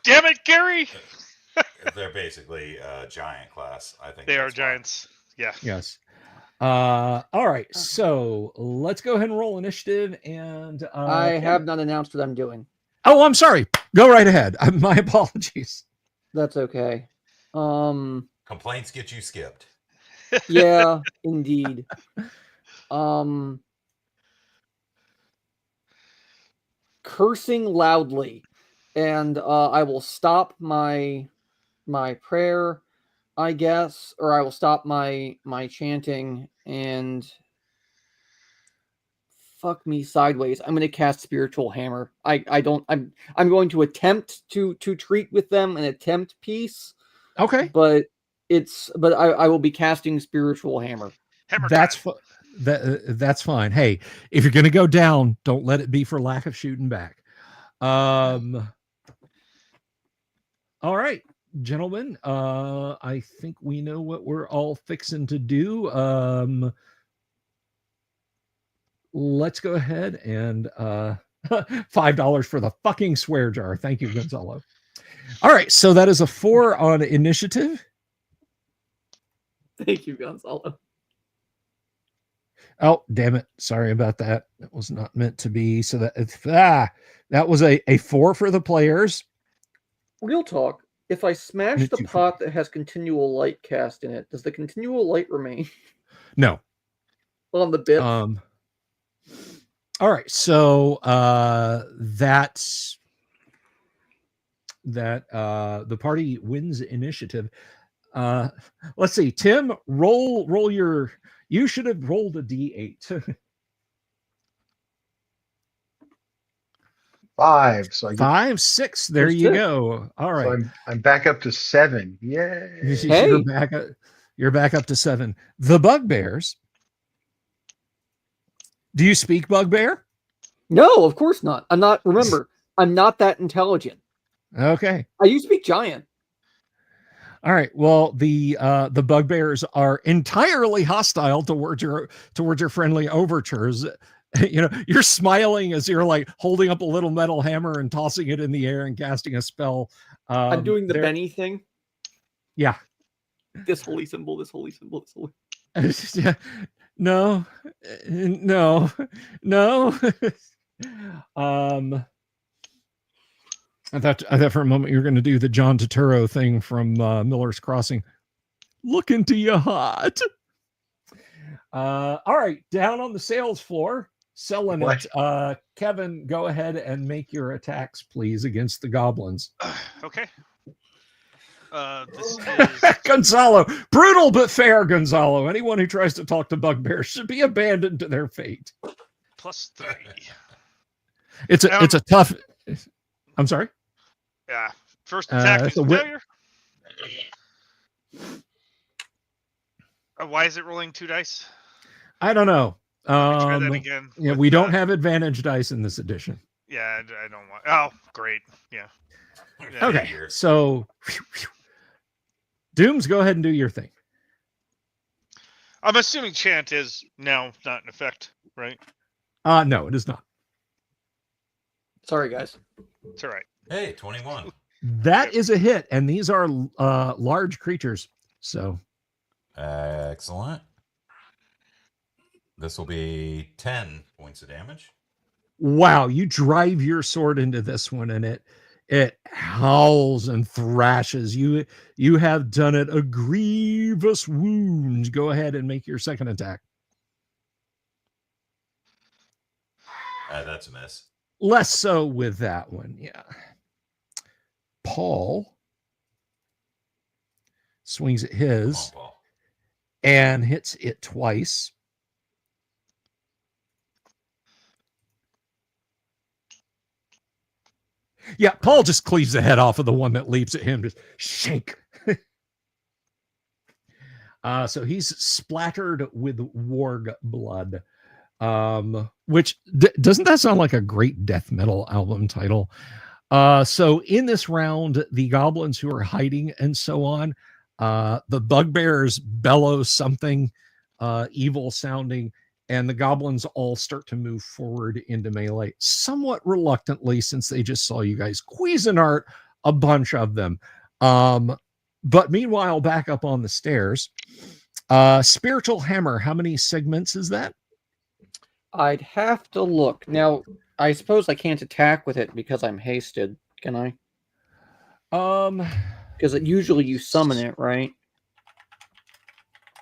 it, Gary! They're basically giant class. I think they are why. giants. Yeah. Yes. All right. So let's go ahead and roll initiative. And I have not announced what I'm doing. Oh, I'm sorry. Go right ahead. My apologies. That's okay. Complaints get you skipped. Yeah, indeed. Cursing loudly, and I will stop my prayer, I guess, or I will stop my chanting and fuck me sideways. I'm going to cast Spiritual Hammer. I'm going to attempt to treat with them and attempt peace. Okay. But I will be casting Spiritual Hammer. That's that's fine. Hey, if you're going to go down, don't let it be for lack of shooting back. All right, gentlemen. I think we know what we're all fixing to do. Let's go ahead and $5 for the fucking swear jar. Thank you, Gonzalo. All right, so that is a 4 on initiative. Thank you, Gonzalo. Oh, damn it. Sorry about that. That was not meant to be. So that was a 4 for the players. Real talk. If I smash the pot that has continual light cast in it, does the continual light remain? No. On the bit. All right. So that's the party wins initiative. Let's see. Tim, roll your. You should have rolled a D8. 5. So I get 5, 6. There you go. All right. So I'm back up to 7. Yay! Hey. You're back up to 7. The bugbears. Do you speak bugbear? No, of course not. I'm not. Remember, I'm not that intelligent. Okay. I do speak giant. All right. Well, the bugbears are entirely hostile towards your friendly overtures. You know, you're smiling as you're like holding up a little metal hammer and tossing it in the air and casting a spell. I'm doing the Benny thing. Yeah. This holy symbol. This holy symbol. This holy. Yeah. No. I thought for a moment you were going to do the John Turturro thing from Miller's Crossing. Look into your heart. All right, down on the sales floor, selling it. Kevin, go ahead and make your attacks, please, against the goblins. Okay. This is Gonzalo. Brutal but fair, Gonzalo. Anyone who tries to talk to bugbears should be abandoned to their fate. +3. It's a tough. I'm sorry. Yeah. First attack is failure. Why is it rolling 2 dice? I don't know. Try that again. Yeah, we don't have advantage dice in this edition. Yeah, I don't want. Oh, great. Yeah. Okay. So Dooms, go ahead and do your thing. I'm assuming chant is now not in effect, right? No, it is not. Sorry, guys. It's all right. Hey, 21. That is a hit, and these are large creatures. So Excellent. This will be 10 points of damage. wow, you drive your sword into this one, and it howls and thrashes. You have done it a grievous wound. Go ahead and make your second attack. That's a miss. Less so with that one, yeah. Paul swings at his Come on, Paul. and hits it twice. Yeah, Paul just cleaves the head off of the one that leaps at him. Just shake. So he's splattered with warg blood. Which doesn't that sound like a great death metal album title? So in this round, the goblins who are hiding and so on, the bugbears bellow something evil sounding, and the goblins all start to move forward into melee, somewhat reluctantly, since they just saw you guys. Cuisinart, a bunch of them. But meanwhile, back up on the stairs, spiritual hammer, how many segments is that? I'd have to look. Now, I suppose I can't attack with it because I'm hasted, can I? Because usually you summon it, right?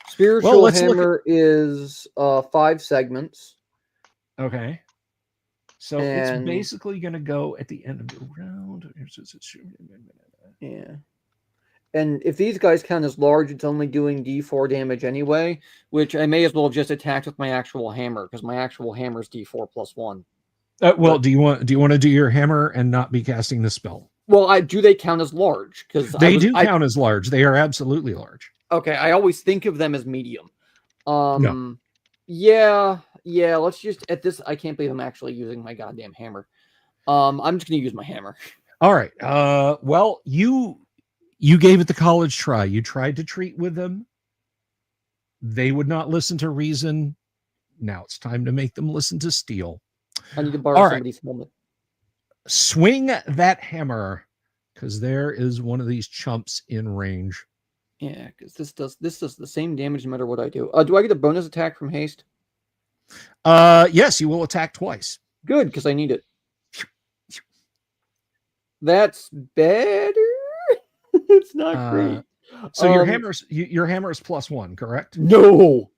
Spiritual hammer is 5 segments. Okay. So it's basically going to go at the end of the round. Yeah. And if these guys count as large, it's only doing D4 damage anyway, which I may as well have just attacked with my actual hammer, because my actual hammer is D4 plus 1. Well, do you want to do your hammer and not be casting the spell? Well, do they count as large? Because they do count as large. They are absolutely large. Okay, I always think of them as medium. No. Yeah. Let's just at this. I can't believe I'm actually using my goddamn hammer. I'm just gonna use my hammer. All right. Well, you gave it the college try. You tried to treat with them. They would not listen to reason. Now it's time to make them listen to steel. I need to borrow somebody's helmet. Swing that hammer, because there is one of these chumps in range. Yeah, because this does the same damage no matter what I do. Do I get a bonus attack from haste? Yes, you will attack twice. Good, because I need it. That's better. It's not great. So your hammer is plus 1, correct? No.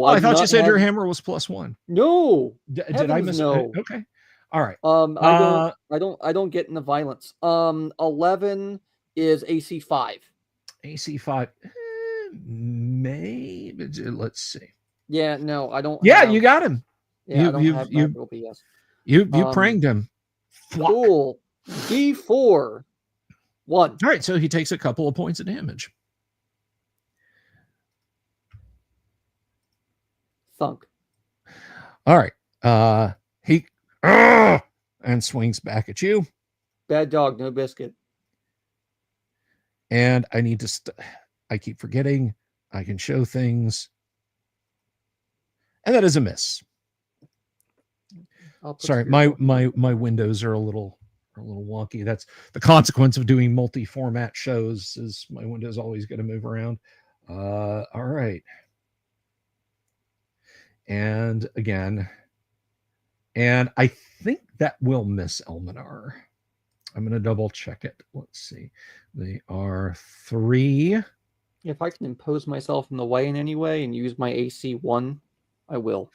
I thought you said your hammer was plus 1. No. Did I miss? No. Okay. All right. I don't get into violence. 11 is AC 5. AC 5. Maybe. Let's see. Yeah, no, I don't. Yeah, you got him. Yeah, I don't have magical BS. You pranged him. Cool. D4. 1. All right, so he takes a couple of points of damage. Thunk. All right. He and swings back at you. Bad dog, no biscuit. And I need to I keep forgetting I can show things. And that is a miss. Sorry, my windows are a little wonky. That's the consequence of doing multi-format shows, is my window's always going to move around. All right. And again, and I think that will miss Elminar. I'm going to double check it. Let's see. They are 3. If I can impose myself in the way in any way and use my AC 1, I will.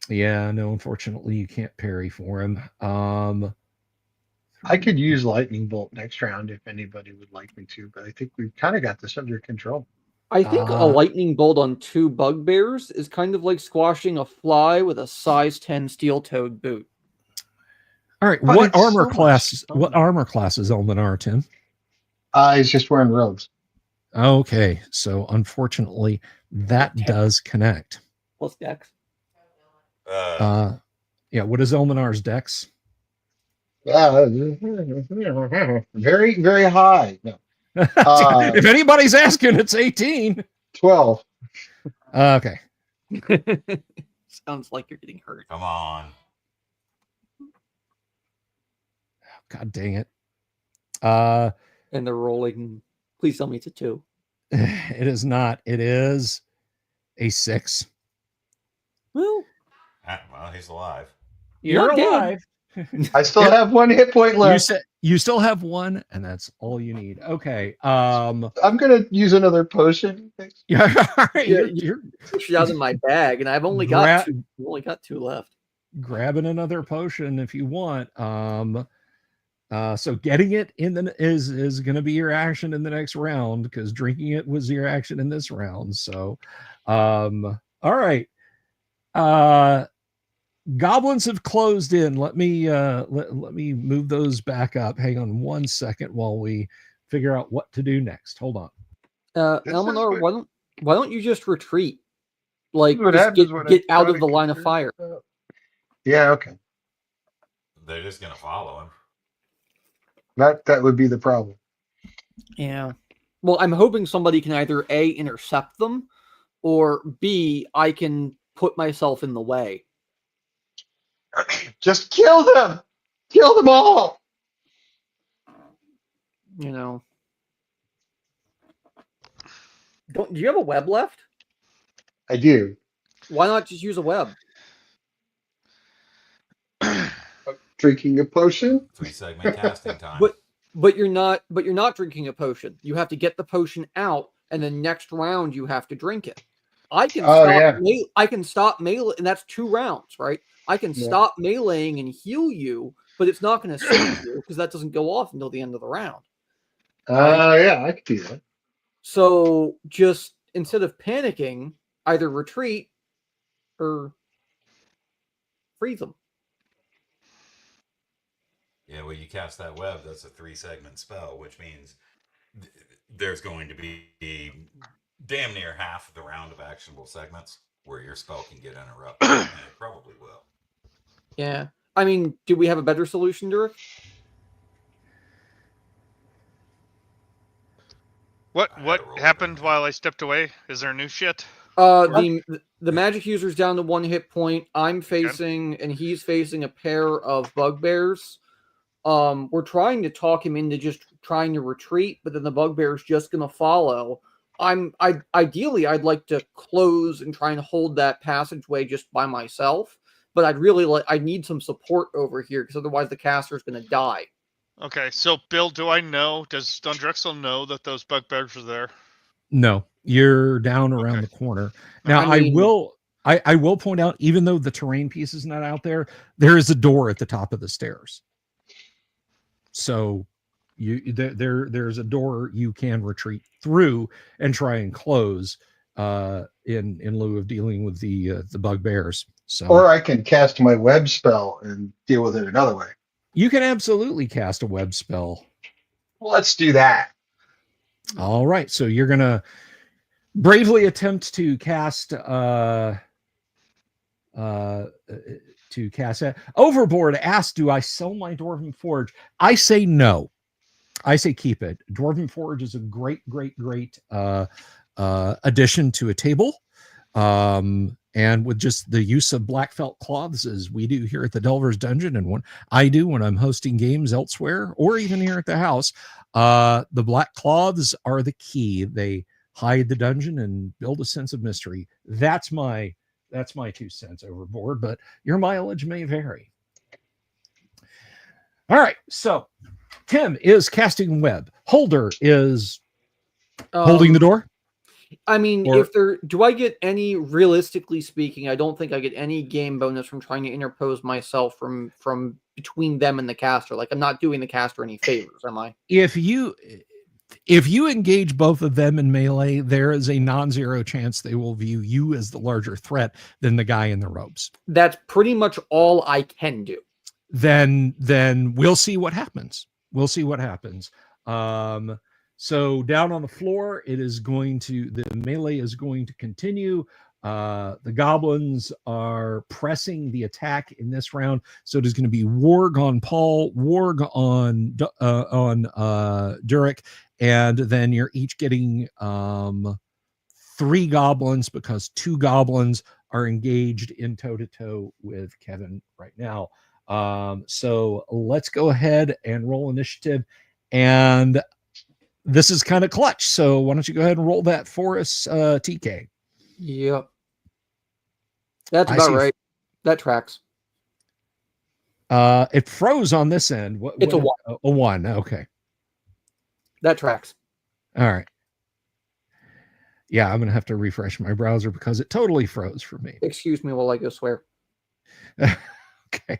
Yeah, no, unfortunately you can't parry for him. I could use lightning bolt next round if anybody would like me to, but I think we've kind of got this under control. I think a lightning bolt on 2 bugbears is kind of like squashing a fly with a size 10 steel-toed boot. All right, But what armor so class? What armor class is Elminar, Tim? He's just wearing robes. Okay, so unfortunately that does connect. Plus dex. Yeah, what is Elminar's dex? Very, very high. No. If anybody's asking, it's 18. 12. Okay. Sounds like you're getting hurt. Come on. God dang it. And they're rolling. Please tell me it's a 2. It is not. It is a 6. Well, Well, he's alive. You're not dead. alive. I still have 1 hit point left. You still have 1, and that's all you need. Okay. I'm gonna use another potion. Yeah. All right. Yeah, You're she's out in my bag, and I've only got 2. I've only got 2 left. grabbing another potion if you want. So getting it in is going to be your action in the next round, because drinking it was your action in this round. So, all right. Goblins have closed in. Let me let me move those back up. Hang on 1 second while we figure out what to do next. Hold on. Elminor, why don't you just retreat? Like, What just happens get when I out try of the to line of get fire. Yeah, okay. They're just gonna follow him. That would be the problem. Yeah. Well, I'm hoping somebody can either A, intercept them, or B, I can put myself in the way. Just kill them! Kill them all! You know. Do you have a web left? I do. Why not just use a web? Drinking a potion? 3-segment casting time. But you're not drinking a potion. You have to get the potion out, and then next round you have to drink it. I can stop melee, and that's 2 rounds, right? I can stop meleeing and heal you, but it's not going to save you because that doesn't go off until the end of the round. Yeah, I could do that. So just instead of panicking, either retreat or freeze them. Yeah, well, you cast that web, that's a 3-segment spell, which means there's going to be damn near half of the round of actionable segments where your spell can get interrupted, and it probably will. Yeah. I mean, do we have a better solution, Derek? What happened while I stepped away? Is there new shit? The magic user's down to 1 hit point. I'm facing, and he's facing a pair of bugbears. We're trying to talk him into just trying to retreat, but then the bugbear's just going to follow. Ideally, I'd like to close and try and hold that passageway just by myself, but I need some support over here, because otherwise the caster's going to die. Okay, so Bill, does Don Drexel know that those bugbears are there? No, you're down around the corner. Now, I will point out, even though the terrain piece is not out there, there is a door at the top of the stairs. So there's a door you can retreat through and try and close in lieu of dealing with the bugbears. So, or I can cast my web spell and deal with it another way. You can absolutely cast a web spell. Well, let's do that. All right, so you're gonna bravely attempt to cast Overboard asks, do I sell my Dwarven Forge? I say no. I say keep it. Dwarven Forge is a great addition to a table. And with just the use of black felt cloths, as we do here at the Delver's Dungeon, and when I do when I'm hosting games elsewhere, or even here at the house, the black cloths are the key. They hide the dungeon and build a sense of mystery. That's my 2 cents, Overboard, but your mileage may vary. All right, so Tim is casting web. Holder is holding the door. I mean, do I get any, realistically speaking, I don't think I get any game bonus from trying to interpose myself from between them and the caster. Like, I'm not doing the caster any favors, am I? If you engage both of them in melee, there is a non-zero chance they will view you as the larger threat than the guy in the robes. That's pretty much all I can do. Then we'll see what happens. So down on the floor, the melee is going to continue. The goblins are pressing the attack in this round. So it is going to be warg on Paul, warg on Durek, and then you're each getting 3 goblins because 2 goblins are engaged in toe-to-toe with Kevin right now. So let's go ahead and roll initiative. And this is kind of clutch. So why don't you go ahead and roll that for us, TK? Yep. That's about right. That tracks. It froze on this end. It's a 1. A 1. Okay. That tracks. All right. Yeah, I'm going to have to refresh my browser because it totally froze for me. Excuse me while I go swear. Okay.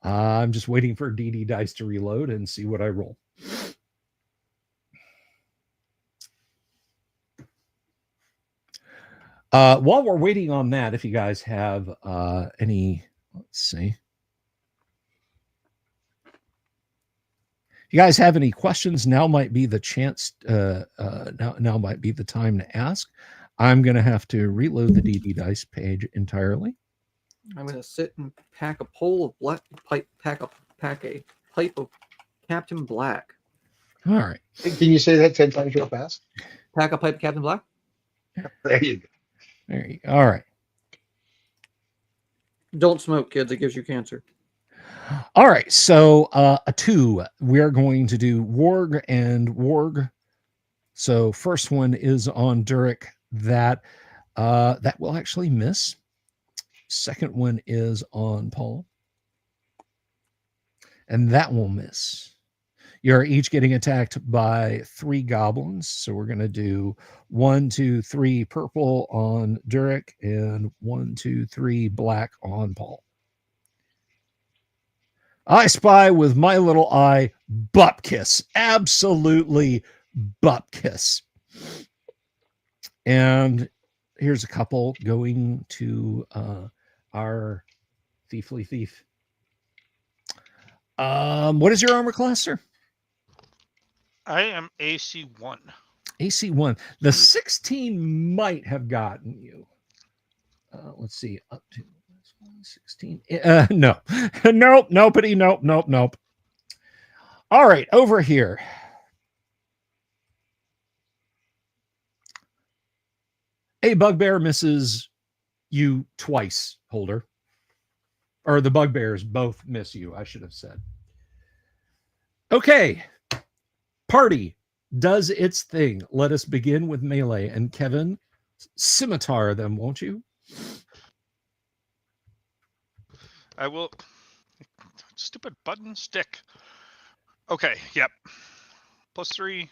I'm just waiting for DD dice to reload and see what I roll. While we're waiting on that, if you guys have any, let's see. You guys have any questions? Now might be the chance. Now might be the time to ask. I'm going to have to reload the DD dice page entirely. I'm going to sit and pack a pole of black pipe. Pack a pipe of Captain Black. All right. Can you say that 10 times real fast? Pack a pipe of Captain Black. There you go. There you go. All right. Don't smoke, kids. It gives you cancer. All right. So a 2. We are going to do warg and warg. So first one is on Durek. That will actually miss. Second one is on Paul. And that will miss. You're each getting attacked by 3 goblins. So we're going to do 1, 2, 3 purple on Durek and 1, 2, 3 black on Paul. I spy with my little eye Bupkiss. Absolutely Bupkiss. And here's a couple going to our thiefly thief. What is your armor class, sir? I am AC1. AC1. The 16 might have gotten you. Let's see. Up to 16. No. Nope. Nobody. Nope. All right. Over here. A bugbear misses you twice, Holder. Or the bugbears both miss you, I should have said. Okay. Party does its thing. Let us begin with melee. And Kevin, scimitar them, won't you? I will. Stupid button stick. Okay, yep. +3.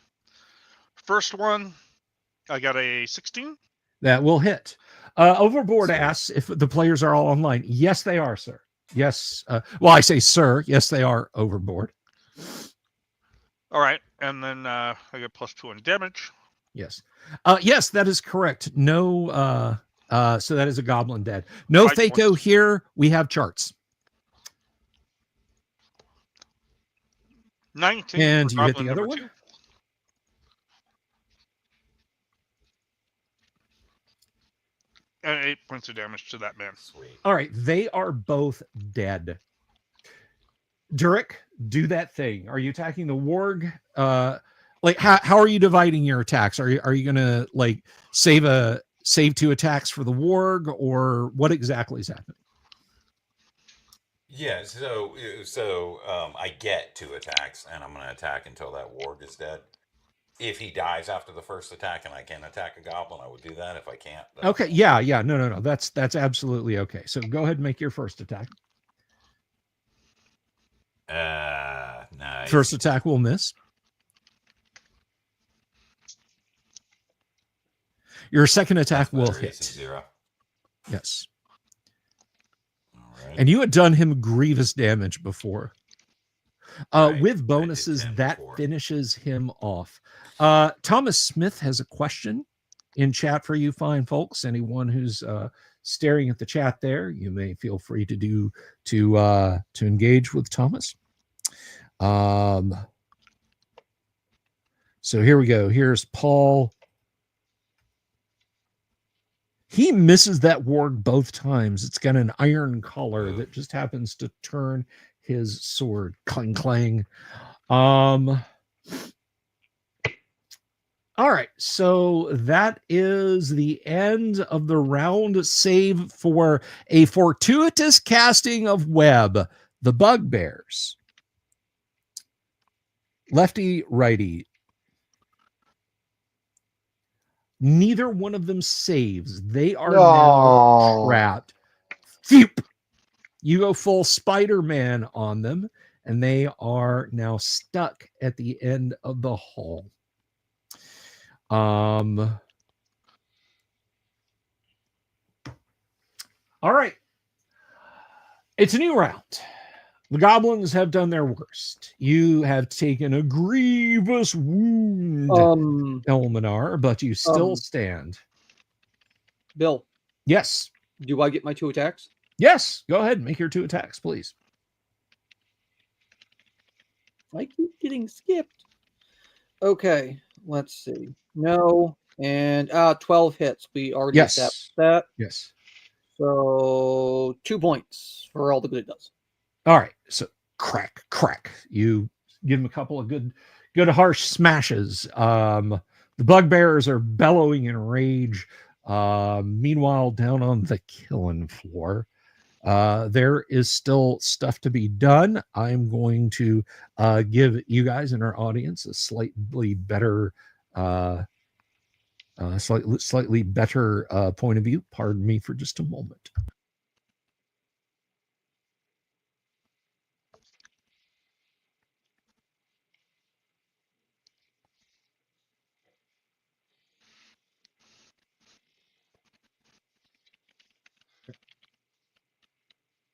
First one, I got a 16. That will hit. Overboard asks if the players are all online. Yes, they are, sir. Yes. Well, I say sir. Yes, they are overboard. All right, and then I get +2 on damage. Yes. Yes, that is correct. No. So that is a goblin dead. No Thaco here. We have charts. 19. And you hit the other one. 2. And 8 points of damage to that man. Sweet. All right. They are both dead. Durek, do that thing. Are you attacking the warg? Like how are you dividing your attacks? Are you gonna like save 2 attacks for the warg, or what exactly is happening? Yeah, so I get 2 attacks, and I'm going to attack until that warg is dead. If he dies after the first attack and I can attack a goblin, I would do that. If I can't, okay, yeah, no, that's absolutely okay. So go ahead and make your first attack. Nice. First attack will miss. Your second attack will hit. 0. Yes. All right. And you had done him grievous damage before. Right. With bonuses, that before. finishes him off. Thomas Smith has a question in chat for you fine folks. Anyone who's staring at the chat there, you may feel free to engage with Thomas. So here we go. Here's Paul. He misses that warg both times. It's got an iron collar that just happens to turn his sword. Clang, clang. All right, so that is the end of the round, save for a fortuitous casting of web. The bugbears. Lefty, righty. Neither one of them saves. They are now trapped. Phew! You go full Spider-Man on them, and they are now stuck at the end of the hall. All right. It's a new round. The goblins have done their worst. You have taken a grievous wound, Elminar, but you still stand. Bill. Yes. Do I get my 2 attacks? Yes. Go ahead and make your 2 attacks, please. I keep getting skipped. Okay. Let's see. No. And 12 hits. We already established that. Yes. So 2 points for all the good it does. All right. So crack, crack. You give them a couple of good harsh smashes. The bugbears are bellowing in rage. Meanwhile, down on the killing floor, there is still stuff to be done. I'm going to give you guys in our audience a slightly better slightly better point of view. Pardon me for just a moment.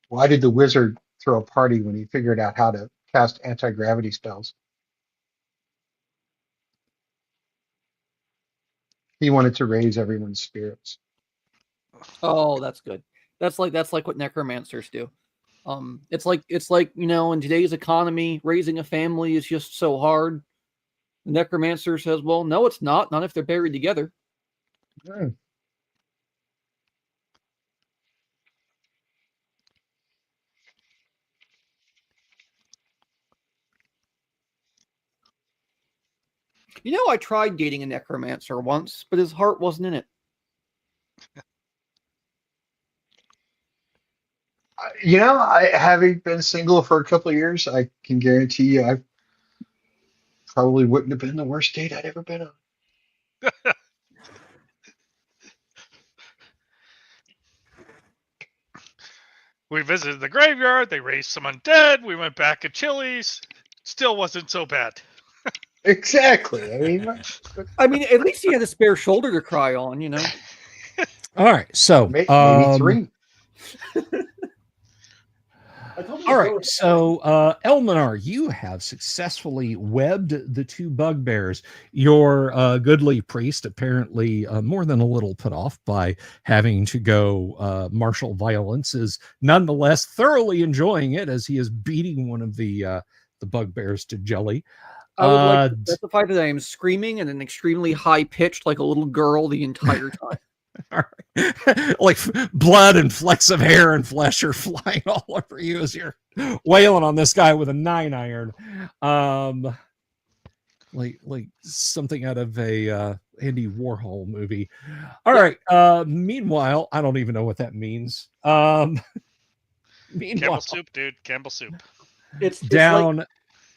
Why did the wizard throw a party when he figured out how to cast anti-gravity spells? He wanted to raise everyone's spirits. Oh, that's good. That's like what necromancers do. It's like in today's economy, raising a family is just so hard. The necromancer says, "Well, no, it's not. Not if they're buried together." Hmm. I tried dating a necromancer once, but his heart wasn't in it. Having been single for a couple of years, I can guarantee you I probably wouldn't have been the worst date I'd ever been on. We visited the graveyard. They raised some undead. We went back to Chili's. Still wasn't so bad. Exactly. I mean, at least he had a spare shoulder to cry on, All right. So maybe 3. All right, so Elminar, you have successfully webbed the 2 bugbears. Your goodly priest, apparently more than a little put off by having to go martial violence, is nonetheless thoroughly enjoying it as he is beating one of the bugbears to jelly. I would like to specify that I am screaming at an extremely high pitch, like a little girl, the entire time. All right. Like blood and flecks of hair and flesh are flying all over you as you're wailing on this guy with a 9-iron. Like something out of a Andy Warhol movie. All right. Meanwhile, I don't even know what that means. Campbell soup, dude. Campbell soup. It's down.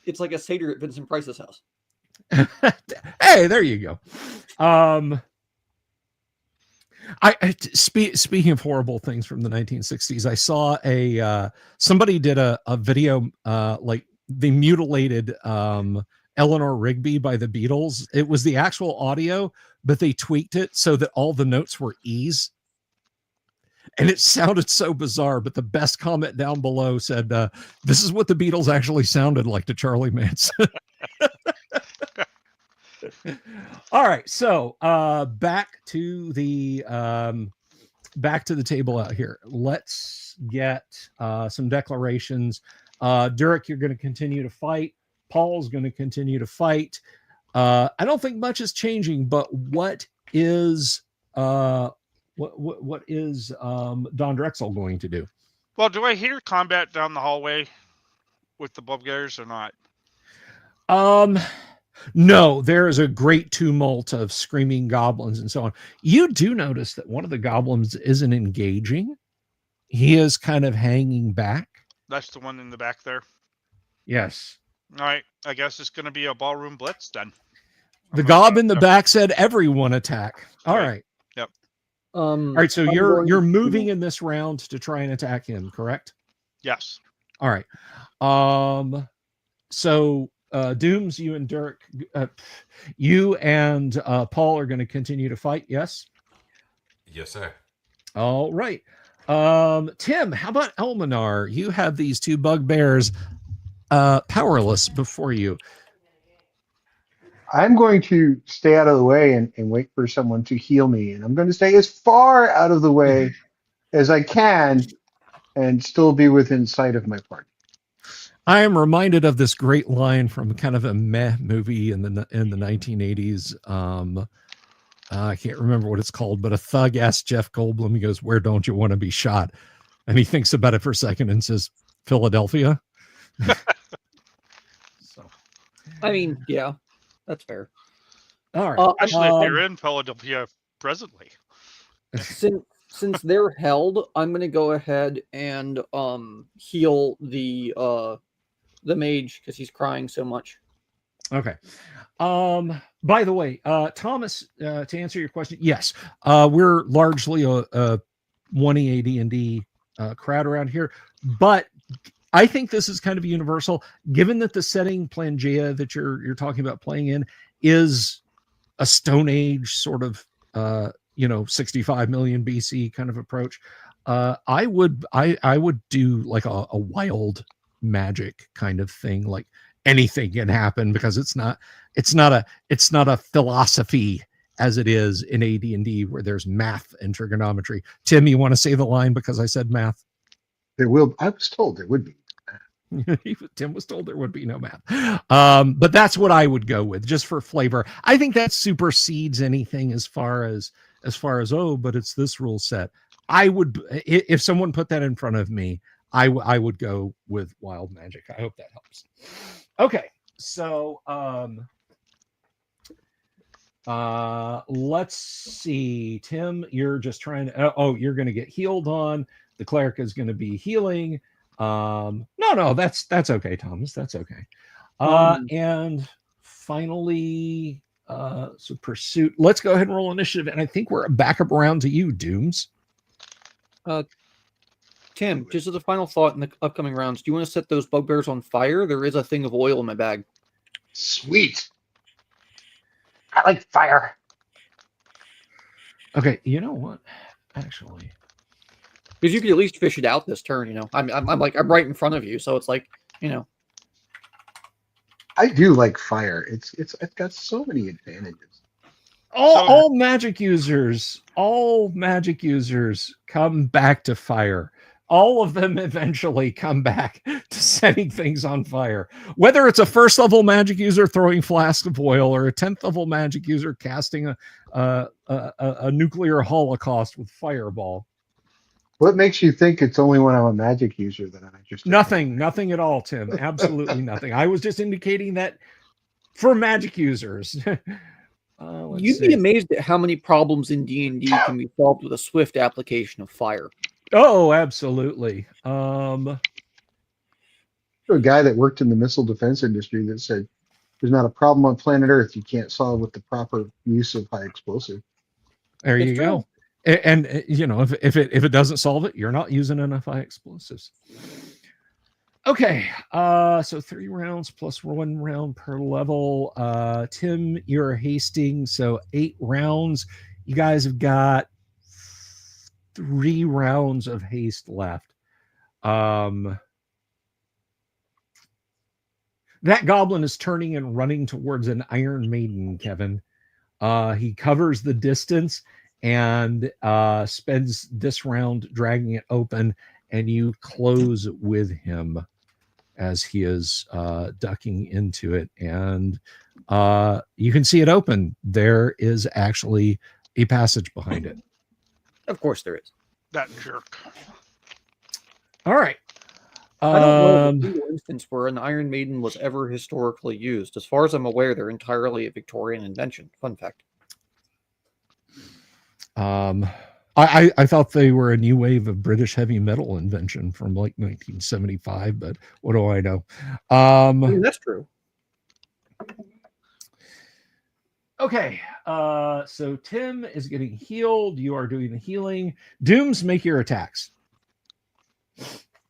It's like a Seder at Vincent Price's house. Hey, there you go. Speaking of horrible things from the 1960s, I saw somebody did a video like they mutilated Eleanor Rigby by the Beatles. It was the actual audio, but they tweaked it so that all the notes were E's. And it sounded so bizarre, but the best comment down below said, this is what the Beatles actually sounded like to Charlie Manson. All right, so back to the table out here. Let's get some declarations. Durek, you're going to continue to fight. Paul's going to continue to fight. I don't think much is changing, but what is Don Drexel going to do? Well, do I hear combat down the hallway with the bugbears or not? No, there is a great tumult of screaming goblins and so on. You do notice that one of the goblins isn't engaging. He is kind of hanging back. That's the one in the back there. Yes. All right. I guess it's going to be a ballroom blitz then. The gob in the back said everyone attack. All right. Yep. All right, so you're moving in this round to try and attack him, correct? Yes. All right. So Dooms, you and Dirk, you and Paul are going to continue to fight, yes? Yes, sir. All right. Tim, how about Elminar? You have these two bugbears powerless before you. I'm going to stay out of the way and wait for someone to heal me. And I'm going to stay as far out of the way as I can and still be within sight of my party. I am reminded of this great line from kind of a meh movie in the 1980s. I can't remember what it's called, but a thug asked Jeff Goldblum, he goes, "Where don't you want to be shot?" And he thinks about it for a second and says, "Philadelphia." So, I mean, yeah, that's fair. All right. Especially if you're in Philadelphia presently. Since they're held, I'm gonna go ahead and heal the mage because he's crying so much. Okay. By the way, Thomas, to answer your question, yes, we're largely a 1E AD&D crowd around here, but I think this is kind of universal, given that the setting Pangea that you're talking about playing in is a Stone Age sort of 65 million BC kind of approach. I would do like a wild magic kind of thing, like anything can happen, because it's not a philosophy as it is in AD&D where there's math and trigonometry. Tim, you want to say the line because I said math? I was told there would be. Tim was told there would be no math. But that's what I would go with just for flavor. I think that supersedes anything as far as but it's this rule set. I would, if someone put that in front of me, I would go with wild magic. I hope that helps. Okay, so let's see. Tim, you're just trying to. You're going to get healed on. The cleric is going to be healing. No, that's okay, Thomas. That's okay. And finally, so pursuit. Let's go ahead and roll initiative. And I think we're back up around to you, Dooms. Tim, just as a final thought in the upcoming rounds, do you want to set those bugbears on fire? There is a thing of oil in my bag. Sweet. I like fire. Okay, you know what? Actually, because you could at least fish it out this turn. I'm right in front of you, so it's like, I do like fire. It's got so many advantages. All magic users come back to fire. All of them eventually come back to setting things on fire. Whether it's a first level magic user throwing flasks of oil or a 10th level magic user casting a nuclear holocaust with fireball. What makes you think it's only when I'm a magic user that I'm interested? Nothing at all, Tim. Absolutely nothing. I was just indicating that for magic users. You'd be amazed at how many problems in D&D can be solved with a swift application of fire. Oh, absolutely. A guy that worked in the missile defense industry that said there's not a problem on planet Earth you can't solve with the proper use of high explosive. There you go. And if it doesn't solve it, you're not using enough high explosives. Okay, so 3 rounds plus 1 round per level. Tim, you're hasting, so 8 rounds. You guys have got 3 rounds of haste left. That goblin is turning and running towards an Iron Maiden, Kevin. He covers the distance and spends this round dragging it open, and you close with him as he is ducking into it. And you can see it open. There is actually a passage behind it. Of course there is. That jerk. All right. I don't know of a single instance where an Iron Maiden was ever historically used. As far as I'm aware, they're entirely a Victorian invention. Fun fact. I thought they were a new wave of British heavy metal invention from like 1975, but what do I know? I mean, that's true. Okay, so Tim is getting healed. You are doing the healing. Dooms, make your attacks.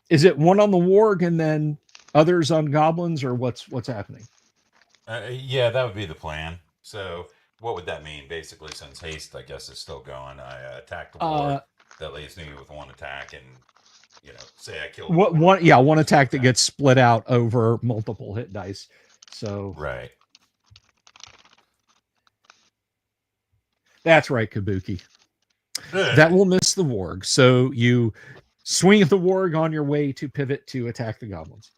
Is it one on the warg and then others on goblins, or what's happening? Yeah, that would be the plan. So what would that mean? Basically, since haste, I guess, is still going, I attack the warg. That leaves me with one attack, and say I kill one attack that gets split out over multiple hit dice. So right. That's right, Kabuki. That will miss the warg. So you swing at the warg on your way to pivot to attack the goblins.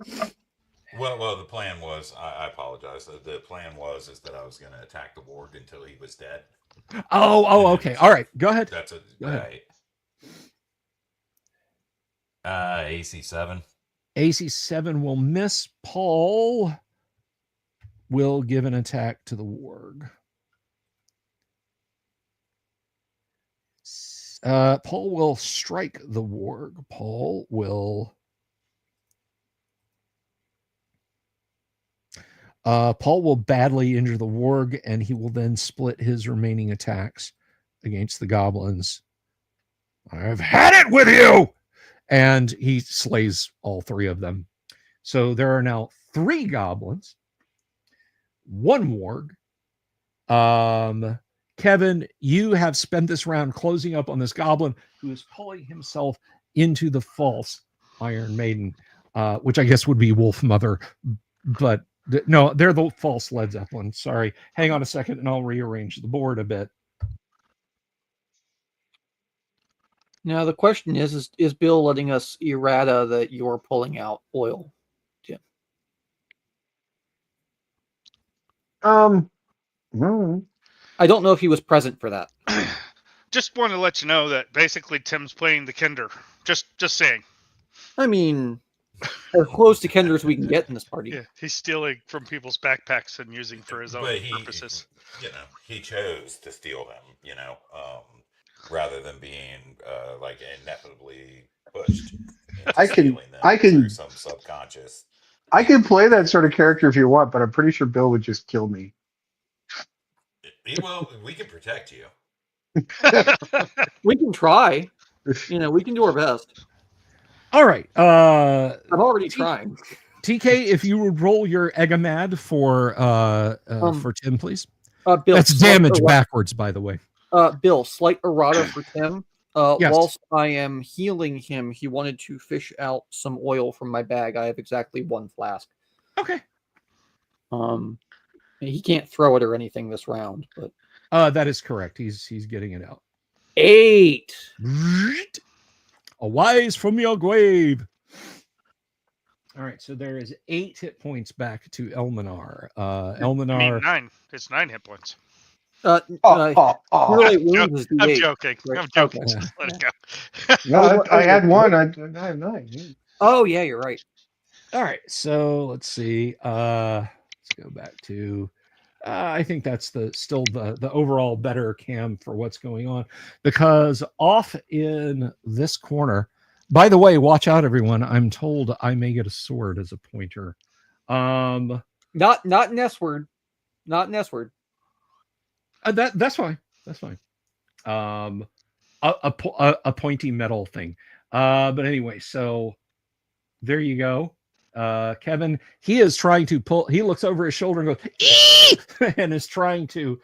Well, the plan was, I apologize. The plan was that I was going to attack the warg until he was dead. Okay. All right. Go ahead. That's Go ahead. AC 7. AC 7 will miss. Paul will give an attack to the warg. Paul will strike the warg. Paul will badly injure the warg, and he will then split his remaining attacks against the goblins. I've had it with you! And he slays all three of them. So there are now 3 goblins, 1 warg. Kevin, you have spent this round closing up on this goblin who is pulling himself into the false Iron Maiden, which I guess would be Wolf Mother, but no, they're the false Led Zeppelin. Sorry. Hang on a second and I'll rearrange the board a bit. Now, the question is Bill letting us errata that you're pulling out oil? Jim? I don't know if he was present for that. Just want to let you know that basically Tim's playing the Kinder. Just saying. I mean, as close to Kinder as we can get in this party. Yeah, he's stealing from people's backpacks and using for his own purposes. He chose to steal them, rather than being inevitably pushed. I can through some subconscious. I can play that sort of character if you want, but I'm pretty sure Bill would just kill me. Well, we can protect you. We can try. We can do our best. All right. I'm already trying. TK, if you would roll your Egamad for Tim, please. Bill, that's damage backwards, by the way. Bill, slight errata for Tim. Yes. Whilst I am healing him, he wanted to fish out some oil from my bag. I have exactly 1 flask. Okay. He can't throw it or anything this round, but that is correct. He's getting it out. 8. A wise from your grave. All right, so there is 8 hit points back to Elminar. Elminar. I mean 9. It's 9 hit points. Really, I'm joking. Right? I'm joking. Okay. Just let it go. No, I had 1. I had 9. Oh yeah, you're right. All right, so let's see. Let's go back to. I think that's still the overall better cam for what's going on, because off in this corner. By the way, watch out, everyone. I'm told I may get a sword as a pointer. Not Nessward. Not Nessward. That's fine. That's fine. A pointy metal thing. But anyway, so there you go. Kevin, he is trying to pull. He looks over his shoulder and goes, "Ee!" and is trying to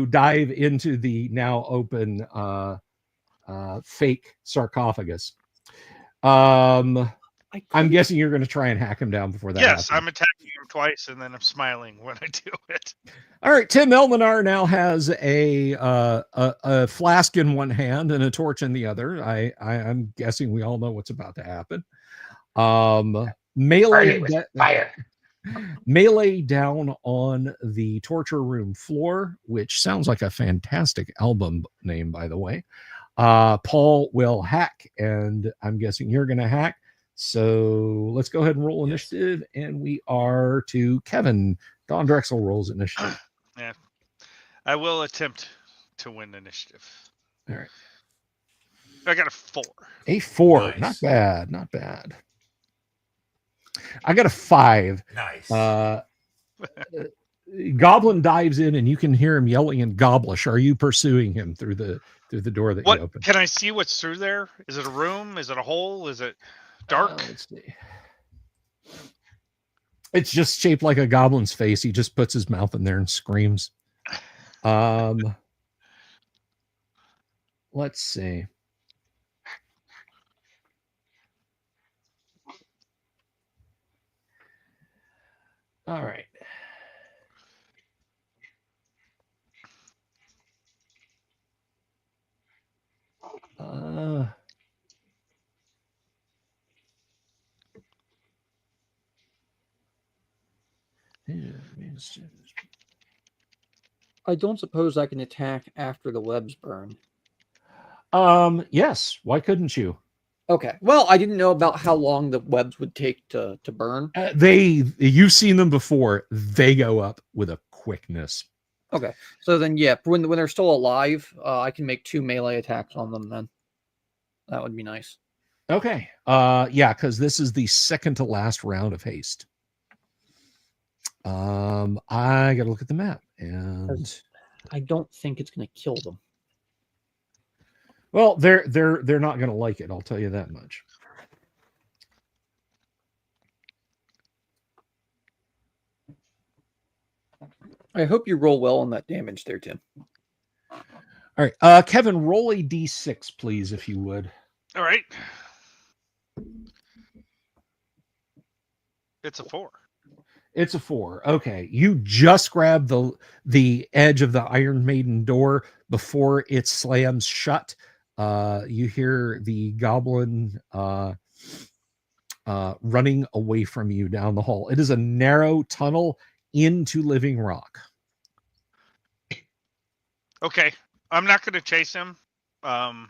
dive into the now open fake sarcophagus. I'm guessing you're going to try and hack him down before that. Yes, happens. I'm attacking him twice, and then I'm smiling when I do it. All right, Tim Elminar now has a flask in one hand and a torch in the other. I'm guessing we all know what's about to happen. Melee down on the torture room floor, which sounds like a fantastic album name, by the way. Paul will hack, and I'm guessing you're going to hack. So let's go ahead and roll initiative, and we are to Kevin. Don Drexel rolls initiative. Yeah, I will attempt to win initiative. All right. I got a 4. A 4. Nice. Not bad. Not bad. I got a 5. Nice. Goblin dives in, and you can hear him yelling in Goblish. Are you pursuing him through the door that you opened? Can I see what's through there? Is it a room? Is it a hole? Is it dark? Let's see. It's just shaped like a goblin's face. He just puts his mouth in there and screams. Let's see. All right. I don't suppose I can attack after the webs burn. Yes. Why couldn't you? Okay. Well, I didn't know about how long the webs would take to burn. You've seen them before. They go up with a quickness. Okay. So then, yeah, when they're still alive, I can make 2 melee attacks on them then. That would be nice. Okay. Yeah, because this is the second to last round of haste. I gotta look at the map, and I don't think it's gonna kill them. Well, they're not gonna like it, I'll tell you that much. I hope you roll well on that damage there, Tim. All right. Kevin, roll a d6, please, if you would. All right. It's a 4. It's a 4. Okay. You just grab the edge of the Iron Maiden door before it slams shut. You hear the goblin running away from you down the hall. It is a narrow tunnel into living rock. Okay. I'm not going to chase him, but I'm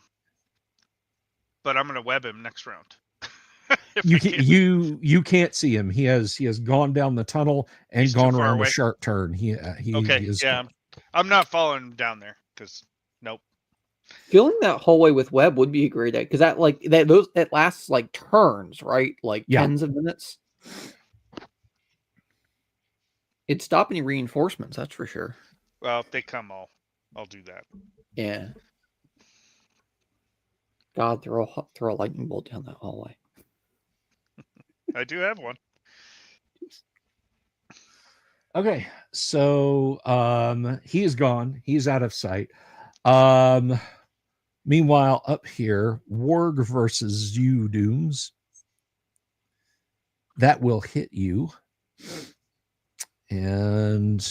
going to web him next round. You can't see him. He has gone down the tunnel and He's gone too far around away. a sharp turn. He Okay. is Yeah. I'm not following him down there because nope. Filling that hallway with web would be a great idea because that lasts like turns, right? Like tens of minutes. It'd stop any reinforcements, that's for sure. Well, if they come, I'll do that. Yeah. God, throw a lightning bolt down that hallway. I do have one. Okay, so he is gone. He's out of sight. Meanwhile, up here, Warg versus you, Dooms. That will hit you. And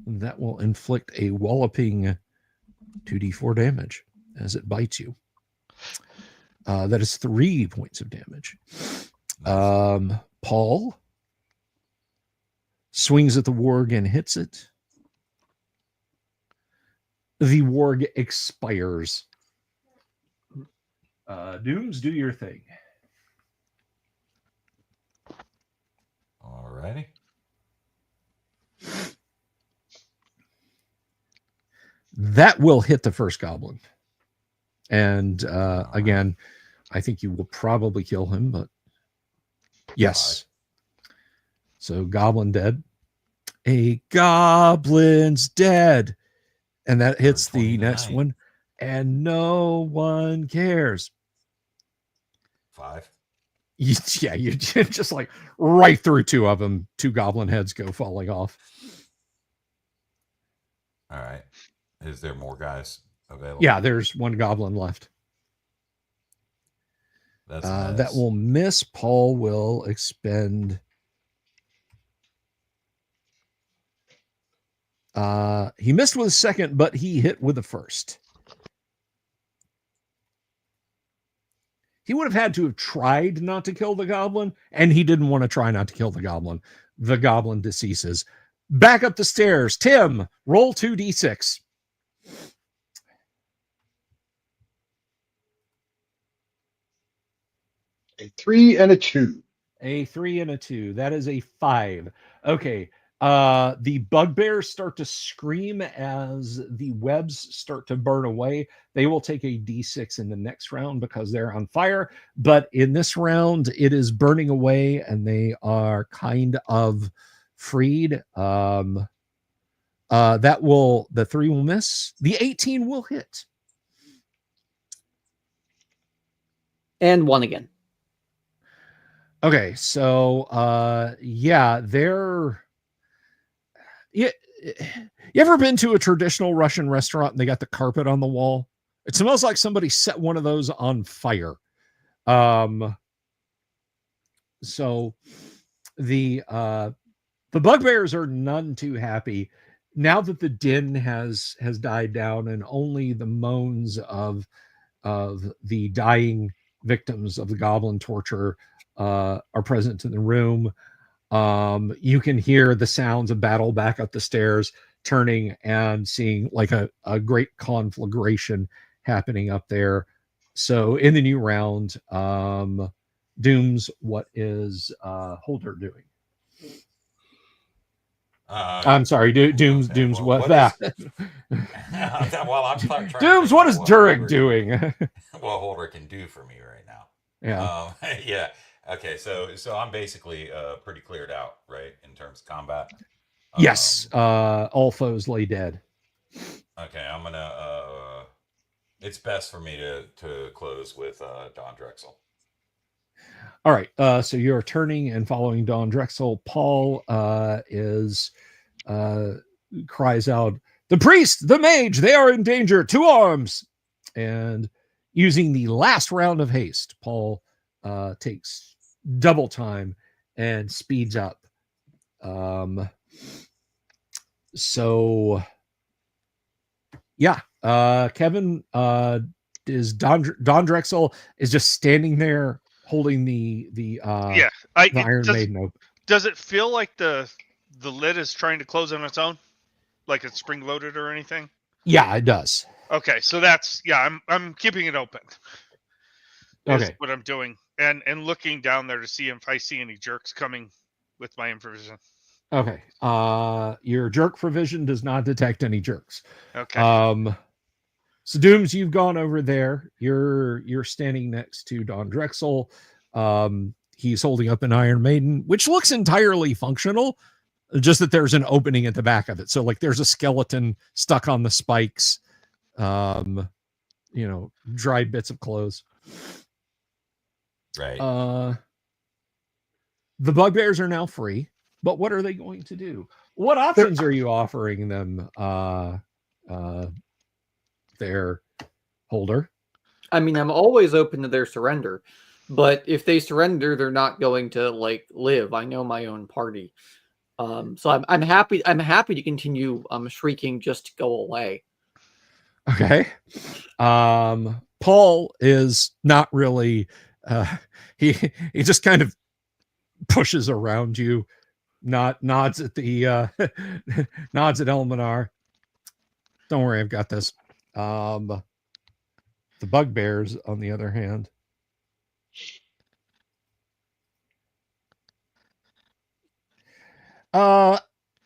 that will inflict a walloping 2d4 damage as it bites you. That is 3 points of damage. Paul swings at the warg and hits it. The warg expires. Dooms, do your thing. Alrighty. That will hit the first goblin. And again, I think you will probably kill him, but yes. So goblin dead. A goblin's dead. And that hits the next one. And no one cares. 5. You just like right through 2 of them. 2 goblin heads go falling off. All right. Is there more guys available? Yeah, there's 1 goblin left. That's that will miss. Paul will expend. He missed with a second, but he hit with the first. He would have had to have tried not to kill the goblin, and he didn't want to try not to kill the goblin. The goblin deceases. Back up the stairs. Tim, roll 2d6. A 3 and a 2. A 3 and a 2. That is a 5. Okay. The bugbears start to scream as the webs start to burn away. They will take a d6 in the next round because they're on fire. But in this round, it is burning away and they are kind of freed. The 3 will miss. The 18 will hit. And 1 again. Okay, so they're you ever been to a traditional Russian restaurant and they got the carpet on the wall? It smells like somebody set one of those on fire. So the bugbears are none too happy now that the din has died down and only the moans of the dying victims of the goblin torture are present in the room. You can hear the sounds of battle back up the stairs, turning and seeing like a great conflagration happening up there. So in the new round, Dooms, what is Holder doing? I'm sorry, Dooms. Okay, Dooms, what that? Well, I'm trying Dooms, what is Durig doing? What Holder can do for me right now? Yeah. Yeah. Okay, so I'm basically pretty cleared out, right, in terms of combat. Yes. All foes lay dead. Okay, I'm gonna. It's best for me to close with Don Drexel. All right. So you're turning and following Don Drexel. Paul cries out, "The priest, the mage, they are in danger. 2 arms!" And using the last round of haste, Paul takes double time and speeds up. Kevin, is Don Drexel is just standing there holding the Iron Maiden open. Does it feel like the lid is trying to close on its own, like it's spring loaded or anything? Yeah, it does. Okay, so that's I'm keeping it open. Okay, what I'm doing, and looking down there to see if I see any jerks coming with my infravision. Okay, your jerk for vision does not detect any jerks. Okay. So Dooms, you've gone over there. You're standing next to Don Drexel. He's holding up an Iron Maiden, which looks entirely functional, just that there's an opening at the back of it. So like there's a skeleton stuck on the spikes, dried bits of clothes. Right. The bugbears are now free, but what are they going to do? What options are you offering them, their Holder? I mean, I'm always open to their surrender, but if they surrender, they're not going to live. I know my own party. So I'm happy to continue shrieking just to go away. Okay. Paul is not really he just kind of pushes around you, nods at the nods at Elminar. Don't worry, I've got this. The bugbears, on the other hand,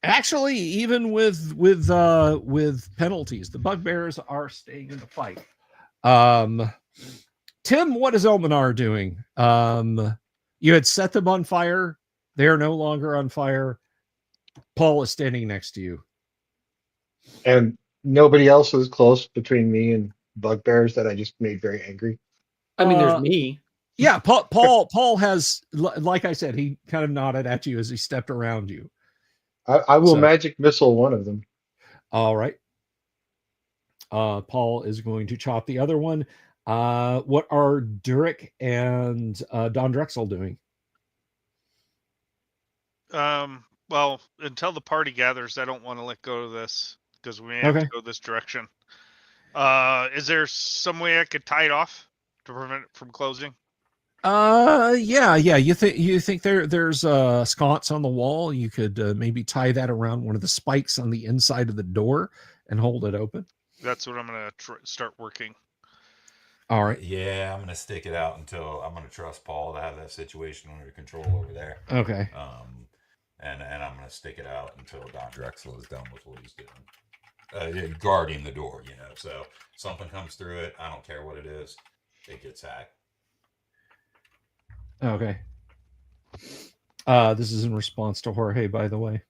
actually, even with penalties, the bugbears are staying in the fight. Tim, what is Elminar doing? You had set them on fire. They are no longer on fire. Paul is standing next to you. And nobody else is close between me and bugbears that I just made very angry. I mean, there's me. Yeah, Paul has, like I said, he kind of nodded at you as he stepped around you. I will magic missile one of them. All right. Paul is going to chop the other one. What are Durik and Don Drexel doing? Well, until the party gathers, I don't want to let go of this because we may have to go this direction. Is there some way I could tie it off to prevent it from closing? Yeah. You think there's sconce on the wall? You could maybe tie that around one of the spikes on the inside of the door and hold it open. That's what I'm gonna start working. All right. Yeah, I'm gonna stick it out until I'm gonna trust Paul to have that situation under control over there. Okay. And I'm gonna stick it out until Don Drexel is done with what he's doing, guarding the door. So something comes through it. I don't care what it is. It gets hacked. Okay. This is in response to Jorge, by the way.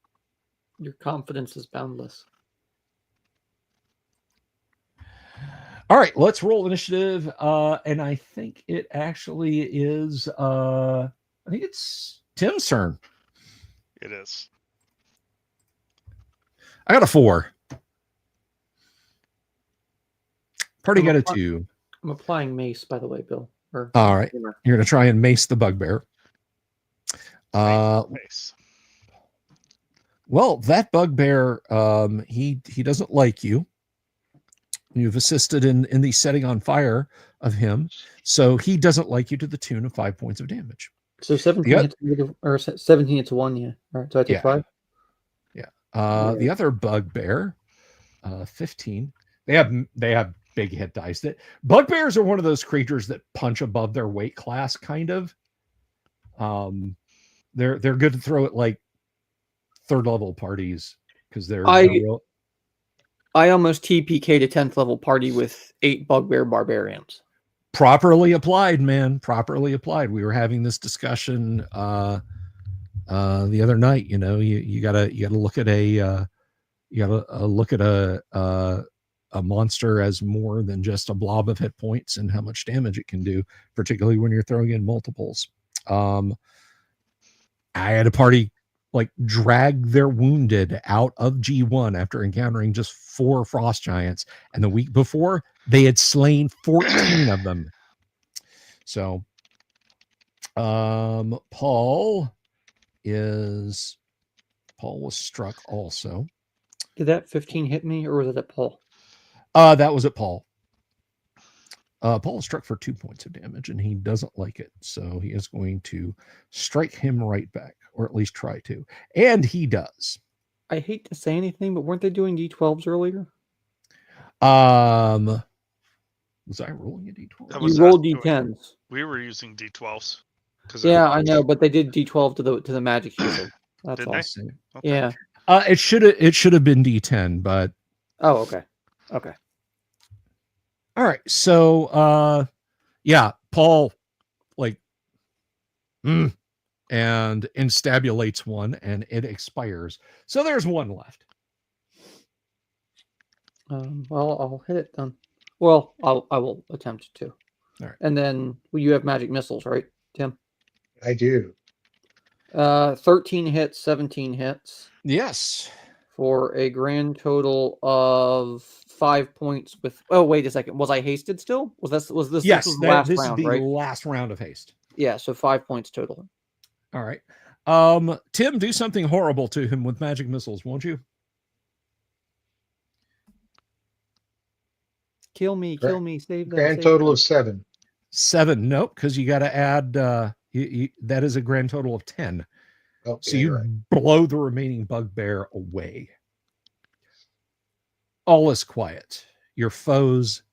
Your confidence is boundless. All right, let's roll initiative. And I think it actually is I think it's Tim's turn. It is. I got a 4. Party got a 2. I'm applying mace, by the way, Bill. All right. You're gonna try and mace the bugbear. Mace. Well, that bugbear, he doesn't like you. You've assisted in the setting on fire of him, so he doesn't like you to the tune of 5 points of damage. So 17 hits, or 17 hits 1, yeah. All right, so I take 5. Yeah. The other bugbear, 15. They have big hit dice. That bugbears are one of those creatures that punch above their weight class, kind of. They're good to throw at like 3rd level parties because they're I almost TPK'd a 10th level party with 8 bugbear barbarians. Properly applied, man. Properly applied. We were having this discussion the other night. You gotta look at a monster as more than just a blob of hit points and how much damage it can do, particularly when you're throwing in multiples. I had a party like drag their wounded out of G1 after encountering just 4 frost giants, and the week before they had slain 14 of them. So Paul was struck also. Did that 15 hit me, or was it at Paul? That was at Paul. Paul is struck for 2 points of damage, and he doesn't like it, so he is going to strike him right back, or at least try to. And he does. I hate to say anything, but weren't they doing D12s earlier? Was I rolling a D12? You rolled D10s. We were using D12s. Yeah, I know, but they did D12 to the magic user. That's did all. they? Okay. Yeah. It should have been D10, but oh, okay. Okay. All right. So yeah, Paul and instabulates one, and it expires. So there's one left. Well, I'll hit it then. Well, I will attempt to. All right. And then you have magic missiles, right, Tim? I do. 13 hits, 17 hits. Yes. For a grand total of 5 points with. Oh, wait a second. Was I hasted still? Was this? Yes. This was the last this round, is the right? last round of haste. Yeah. So 5 points total. All right. Tim, do something horrible to him with magic missiles, won't you? Kill me, save them. Grand total of 7. 7. Nope, because you got to add. That is a grand total of 10. Oh, so you blow the remaining bugbear away. All is quiet. Your foes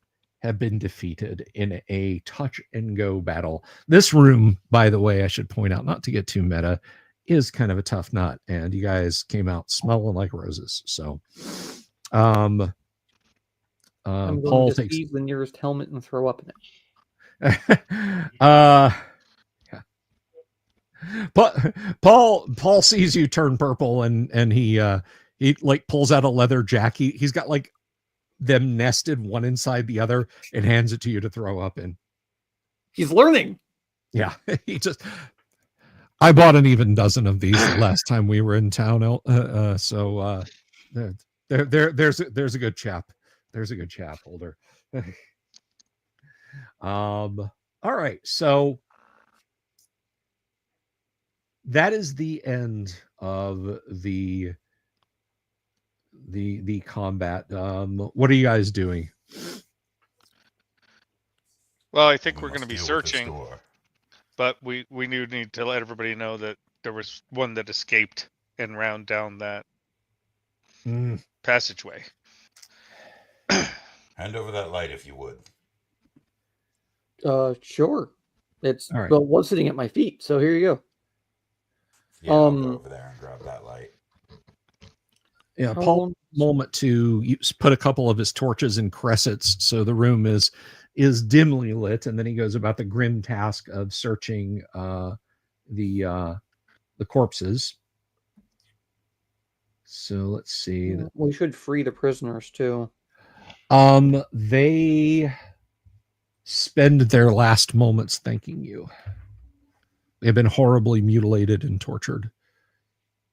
have been defeated in a touch and go battle. This room, by the way, I should point out, not to get too meta, is kind of a tough nut, and you guys came out smelling like roses. So, I'm going Paul to takes seize the nearest helmet and throw up in it. Yeah. Paul sees you turn purple, and he like pulls out a leather jacket. He's got like them nested one inside the other and hands it to you to throw up in. He's learning. Yeah, I bought an even dozen of these the last time we were in town. So there's a good chap. There's a good chap, Holder. All right, so that is the end of the combat. What are you guys doing? Well, I think we're going to be searching, but we need to let everybody know that there was one that escaped and round down that passageway. Hand over that light if you would. Sure. It's All right. well, it was sitting at my feet, so here you go. Yeah, I'll go over there and grab that light. Yeah, Paul, moment to put a couple of his torches in cressets so the room is dimly lit, and then he goes about the grim task of searching the corpses. So let's see. We should free the prisoners too. They spend their last moments thanking you. They've been horribly mutilated and tortured.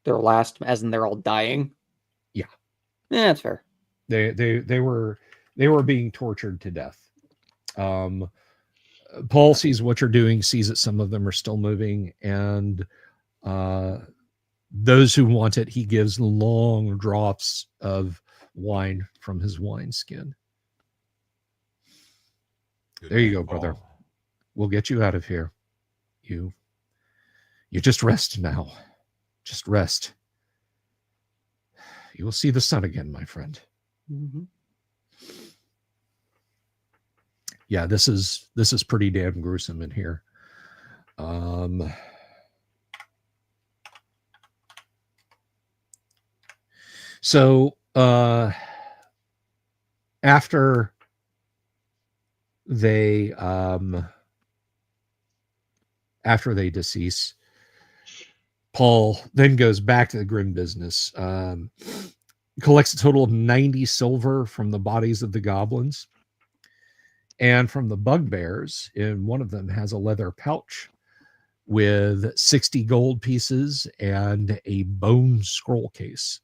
Their last, as in they're all dying? Yeah. Yeah, that's fair. They were being tortured to death. Paul sees what you're doing, sees that some of them are still moving, and those who want it, he gives long drops of wine from his wineskin. There you go, brother. We'll get you out of here. You just rest now. Just rest. You will see the sun again, my friend. Mm-hmm. Yeah, this is pretty damn gruesome in here. So after they decease, Paul then goes back to the grim business. Collects a total of 90 silver from the bodies of the goblins. And from the bugbears, in one of them has a leather pouch with 60 gold pieces and a bone scroll case.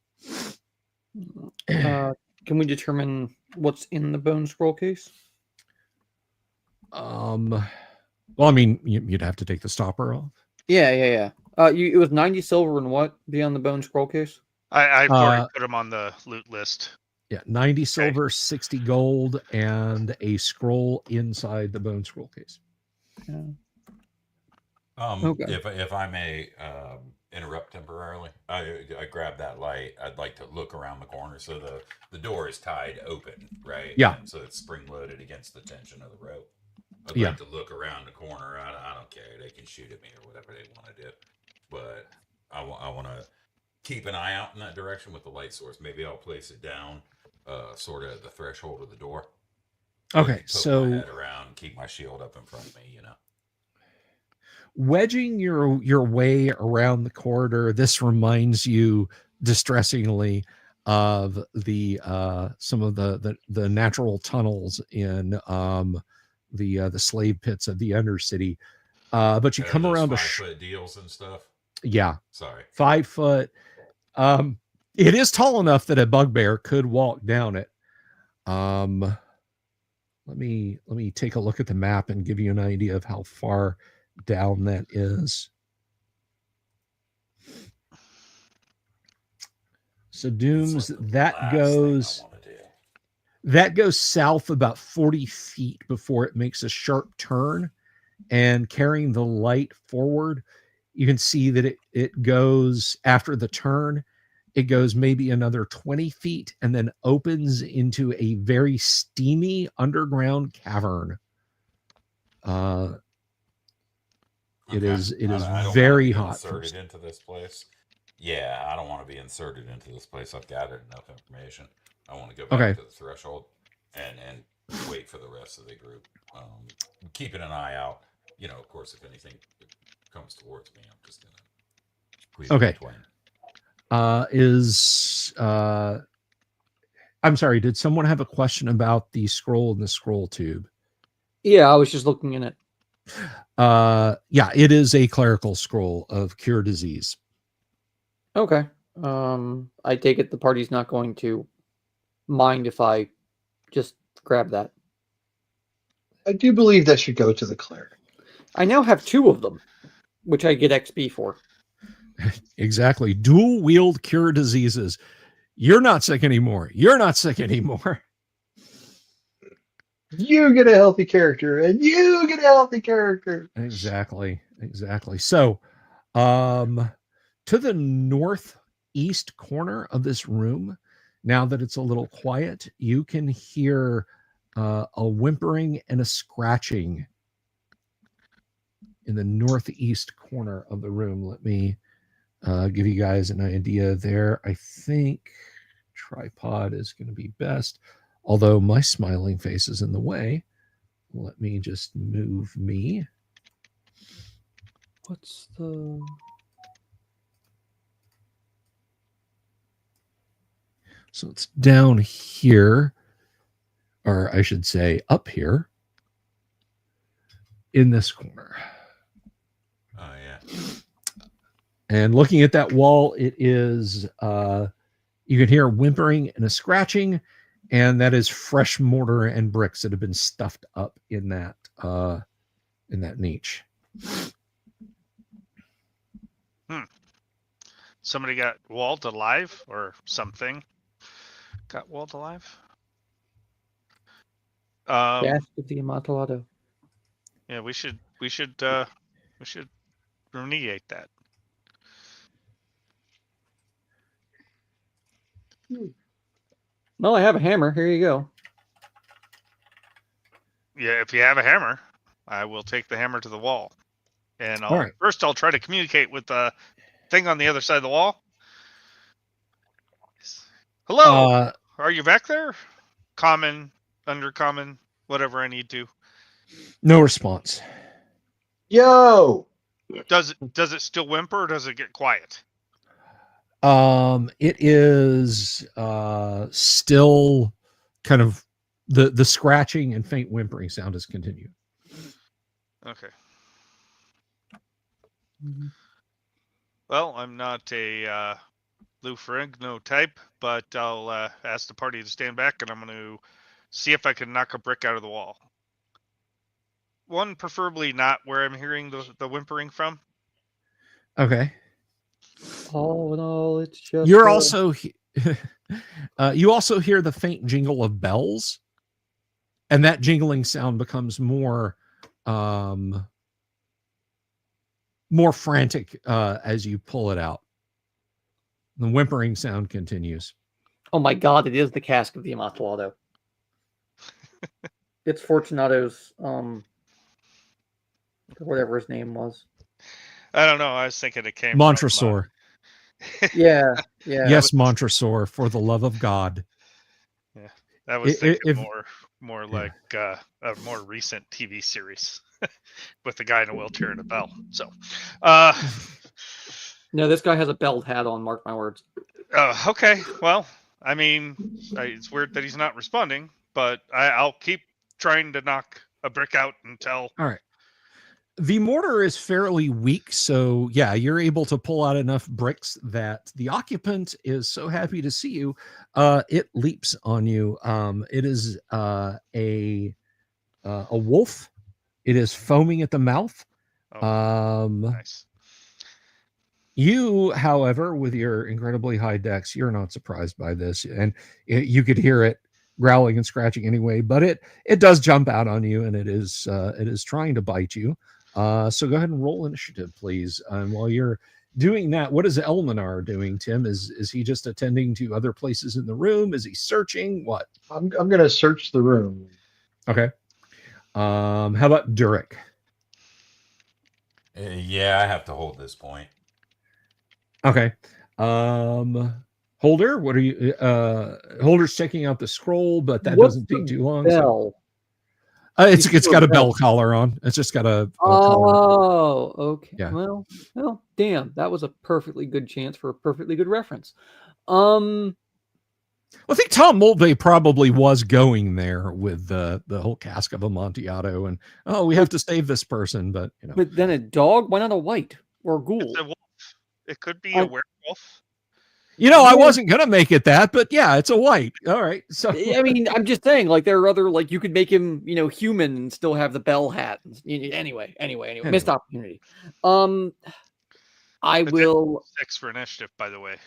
Can we determine what's in the bone scroll case? Well, I mean, you'd have to take the stopper off. Yeah. It was 90 silver and what beyond the bone scroll case? I've already put them on the loot list. Yeah, 90 silver, 60 gold, and a scroll inside the bone scroll case. Yeah. Okay. If I may interrupt temporarily, I grab that light. I'd like to look around the corner so the door is tied open, right? Yeah. And so it's spring loaded against the tension of the rope. I'd like to look around the corner. I don't care. They can shoot at me or whatever they want to do, but I want to keep an eye out in that direction with the light source. Maybe I'll place it down, sort of at the threshold of the door. Okay, poke so my head around, keep my shield up in front of me, wedging your way around the corridor. This reminds you distressingly of the some of the natural tunnels in the slave pits of the Undercity. But you come around 5-foot deals and stuff. Yeah. Sorry. 5 foot. It is tall enough that a bugbear could walk down it. Let me take a look at the map and give you an idea of how far down that is. So Dooms, that goes south about 40 feet before it makes a sharp turn, and carrying the light forward, you can see that it goes after the turn. It goes maybe another 20 feet and then opens into a very steamy underground cavern. It is very hot. Inserted into this place. Yeah, I don't want to be inserted into this place. I've gathered enough information. I want to go back to the threshold and wait for the rest of the group. Keeping an eye out. Of course, if anything comes towards me, I'm just gonna squeeze between. I'm sorry, did someone have a question about the scroll and the scroll tube? Yeah, I was just looking in it. Yeah, it is a clerical scroll of cure disease. Okay. I take it the party's not going to mind if I just grab that. I do believe that should go to the cleric. I now have 2 of them, which I get XP for. Exactly. Dual wield cure diseases. You're not sick anymore. You're not sick anymore. You get a healthy character, and you get a healthy character. Exactly. So, to the northeast corner of this room, now that it's a little quiet, you can hear a whimpering and a scratching in the northeast corner of the room. Let me give you guys an idea there. I think tripod is going to be best, although my smiling face is in the way. Let me just move me. What's the... So it's down here, or I should say up here in this corner. Oh, yeah. And looking at that wall, it is, you can hear whimpering and a scratching, and that is fresh mortar and bricks that have been stuffed up in that niche. Somebody got walled alive or something. Got walled alive. Cask of the Amontillado. Yeah, we should remediate that. Well, I have a hammer. Here you go. Yeah, if you have a hammer, I will take the hammer to the wall. And first I'll try to communicate with the thing on the other side of the wall. Hello, are you back there? Common, undercommon, whatever I need to. No response. Yo! Does it still whimper or does it get quiet? It is still kind of the scratching and faint whimpering sound has continued. Okay. Well, I'm not a Lou Ferrigno type, but I'll ask the party to stand back, and I'm going to see if I can knock a brick out of the wall. One preferably not where I'm hearing the whimpering from. Okay. All in all, it's just... You're also... you also hear the faint jingle of bells, and that jingling sound becomes more frantic as you pull it out. The whimpering sound continues. Oh my God! It is the cask of the Amontillado. It's Fortunato's, whatever his name was. I don't know. I was thinking it came Montresor. Yeah. Yes, Montresor, for the love of God. Yeah, I was thinking more like a more recent TV series with the guy in a wheelchair and a bell. So, no, this guy has a belt hat on. Mark my words. Okay. Well, I mean, it's weird that he's not responding, but I'll keep trying to knock a brick out until. All right. The mortar is fairly weak, so yeah, you're able to pull out enough bricks that the occupant is so happy to see you. It leaps on you. It is a wolf. It is foaming at the mouth. Nice. You, however, with your incredibly high dex, you're not surprised by this, and you could hear it growling and scratching anyway. But it does jump out on you, and it is trying to bite you. So go ahead and roll initiative, please. While you're doing that, what is Elminar doing, Tim? Is he just attending to other places in the room? Is he searching? What? I'm going to search the room. Okay. How about Durek? Yeah, I have to hold this point. Okay. Holder, what are you? Holder's checking out the scroll, but that doesn't take too long. Bell? It's got a bell collar on. It's just got a collar. Oh, okay. Yeah. Well, damn, that was a perfectly good chance for a perfectly good reference. I think Tom Moldbay probably was going there with the whole cask of Amontillado, and we have to save this person, but you know. But then a dog? Why not a white or a ghoul? It's a wolf. It could be a werewolf. You know, I wasn't gonna make it that, but yeah, it's a white. All right. So I mean, I'm just saying, like, there are other, like, you could make him, human and still have the bell hat. Anyway, missed opportunity. I will 6 for initiative, by the way.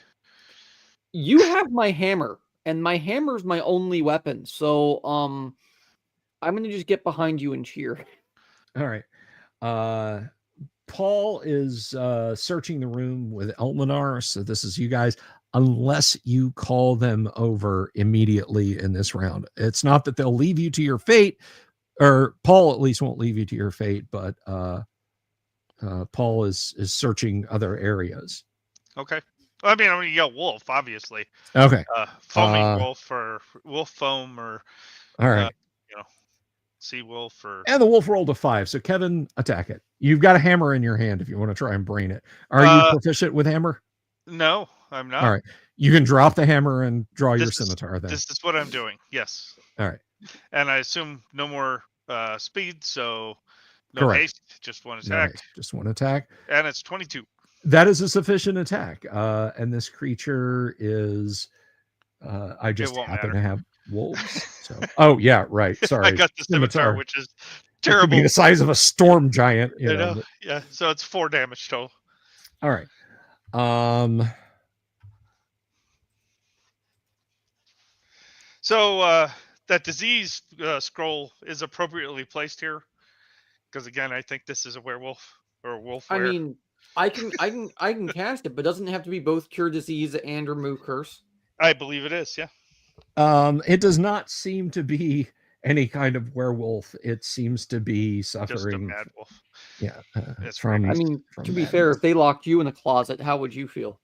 You have my hammer, and my hammer's my only weapon. So, I'm gonna just get behind you and cheer. All right. Paul is searching the room with Elminar, so this is you guys, unless you call them over immediately in this round. It's not that they'll leave you to your fate, or Paul at least won't leave you to your fate, but Paul is searching other areas. Okay. Well, I mean, I'm gonna yell wolf, obviously. Okay. Foaming wolf or wolf foam or All right. sea wolf or. And the wolf rolled a 5. So Kevin, attack it. You've got a hammer in your hand if you want to try and brain it. Are you proficient with hammer? No, I'm not. All right. You can drop the hammer and draw your scimitar then. This is what I'm doing. Yes. All right. And I assume no more speed, so no Correct. haste, just one attack. No, just one attack. And it's 22. That is a sufficient attack. And this creature is I just happen to have wolves. So oh yeah, right. Sorry. I got the scimitar, which is terrible. It could be the size of a storm giant. You know, but... Yeah. So it's 4 damage total. All right. So that disease scroll is appropriately placed here, because again, I think this is a werewolf or a wolf. I mean, I can cast it, but doesn't it have to be both cure disease and remove curse? I believe it is. Yeah. It does not seem to be any kind of werewolf. It seems to be suffering. Just a mad wolf. Yeah. I mean, to be fair, if they locked you in a closet, how would you feel?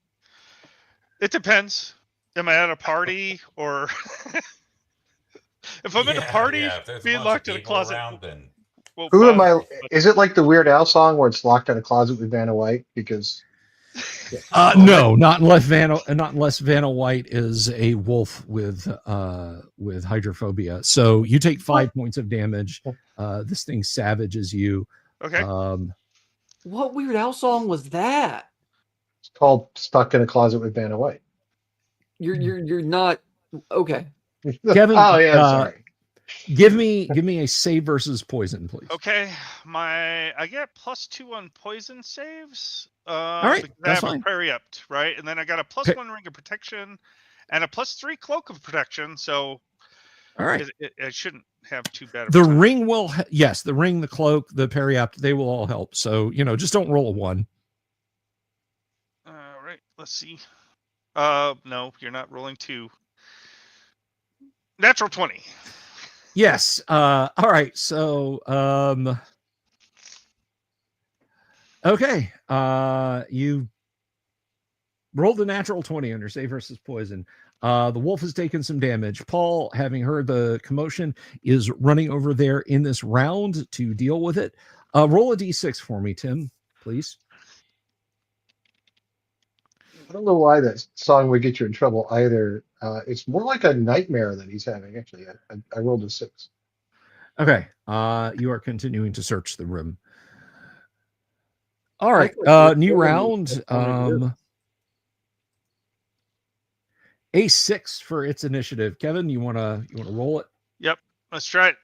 It depends. Am I at a party or if I'm at a party being locked in a closet? Then... Well, who am I? Is it like the Weird Al song where it's locked in a closet with Vanna White? Because no, not unless Vanna White is a wolf with hydrophobia. So you take 5 points of damage. This thing savages you. Okay. What Weird Al song was that? It's called "Stuck in a Closet with Vanna White." You're not okay. Kevin, oh yeah, sorry. Give me a save versus poison, please. Okay, I get +2 on poison saves. All right, that's fine. Prairie upped, right, and then I got a +1 ring of protection and a +3 cloak of protection. So, all right, it shouldn't have too bad. The ring will, yes, the ring, the cloak, the parry up, they will all help. So just don't roll a 1. All right, let's see. No, you're not rolling 2. Natural 20. Yes. All right. So, okay. You rolled a natural 20 under save versus poison. The wolf has taken some damage. Paul, having heard the commotion, is running over there in this round to deal with it. Roll a d6 for me, Tim, please. I don't know why that song would get you in trouble either. It's more like a nightmare that he's having, actually. I rolled a 6. Okay. You are continuing to search the room. All right. New round. A6 for its initiative. Kevin, you wanna roll it? Yep. Let's try it.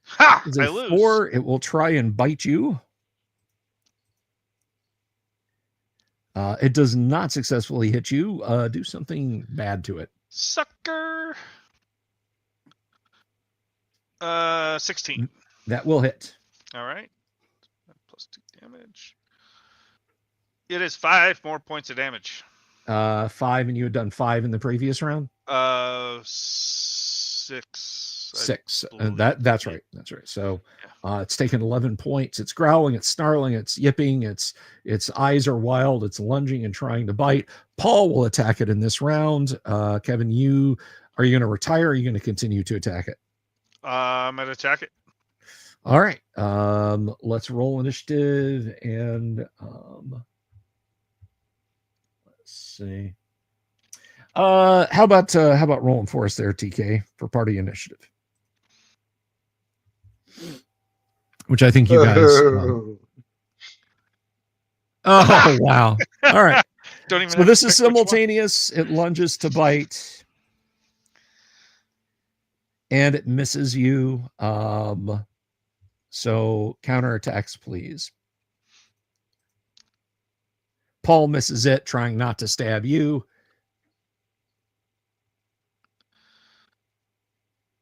Ha! I lose. 4. It will try and bite you. It does not successfully hit you. Do something bad to it. Sucker. 16. That will hit. All right. +2 damage. It is 5 more points of damage. 5, and you had done 5 in the previous round? 6. 6. That's right. That's right. So it's taken 11 points. It's growling, it's snarling, it's yipping, its eyes are wild, it's lunging and trying to bite. Paul will attack it in this round. Kevin, are you going to retire, or are you going to continue to attack it? I'm going to attack it. All right. Let's roll initiative, and let's see. How about rolling for us there, TK, for party initiative? Which I think you guys. Oh wow! All right. Don't even. So this is simultaneous. It lunges to bite, and it misses you. So counterattacks, please. Paul misses it, trying not to stab you.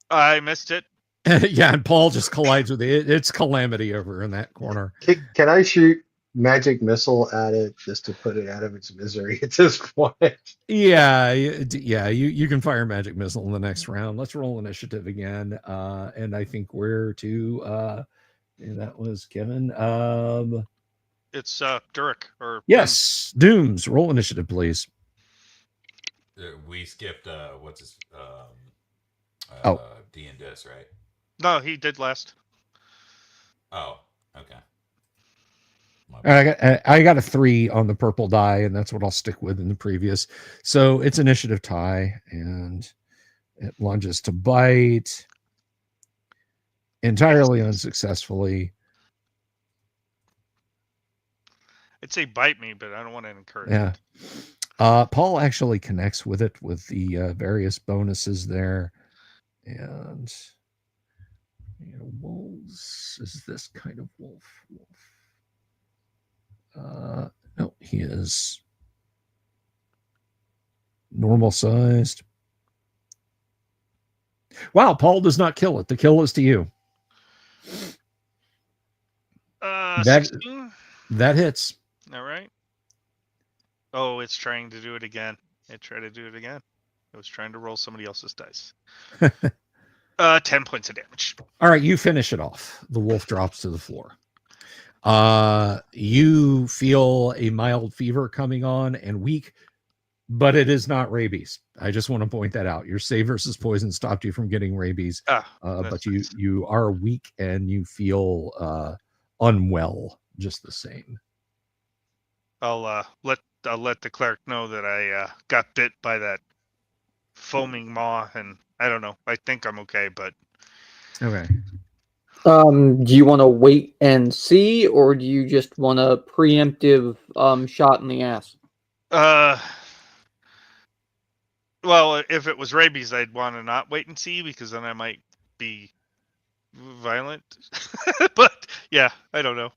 I missed it. Yeah, and Paul just collides with it. It's calamity over in that corner. Can I shoot magic missile at it just to put it out of its misery at this point? Yeah. You can fire magic missile in the next round. Let's roll initiative again, and I think we're to That was Kevin. It's Durek or yes, Dooms. Roll initiative, please. We skipped what's his D&D, right? No, he did last. Oh, okay. I got a 3 on the purple die, and that's what I'll stick with in the previous. So it's initiative tie, and it lunges to bite entirely unsuccessfully. I'd say bite me, but I don't want to encourage Yeah. it. Paul actually connects with it with the various bonuses there. And wolves is this kind of wolf. No, he is normal sized. Wow, Paul does not kill it. The kill is to you. 16? That hits. All right. Oh, it's trying to do it again. It tried to do it again. It was trying to roll somebody else's dice. 10 points of damage. All right, you finish it off. The wolf drops to the floor. You feel a mild fever coming on and weak, but it is not rabies. I just want to point that out. Your save versus poison stopped you from getting rabies, but you are weak and you feel unwell just the same. I'll let the cleric know that I got bit by that foaming maw, and I don't know. I think I'm okay, but okay. Do you want to wait and see, or do you just want a preemptive shot in the ass? Well, if it was rabies, I'd want to not wait and see, because then I might be violent. But yeah, I don't know.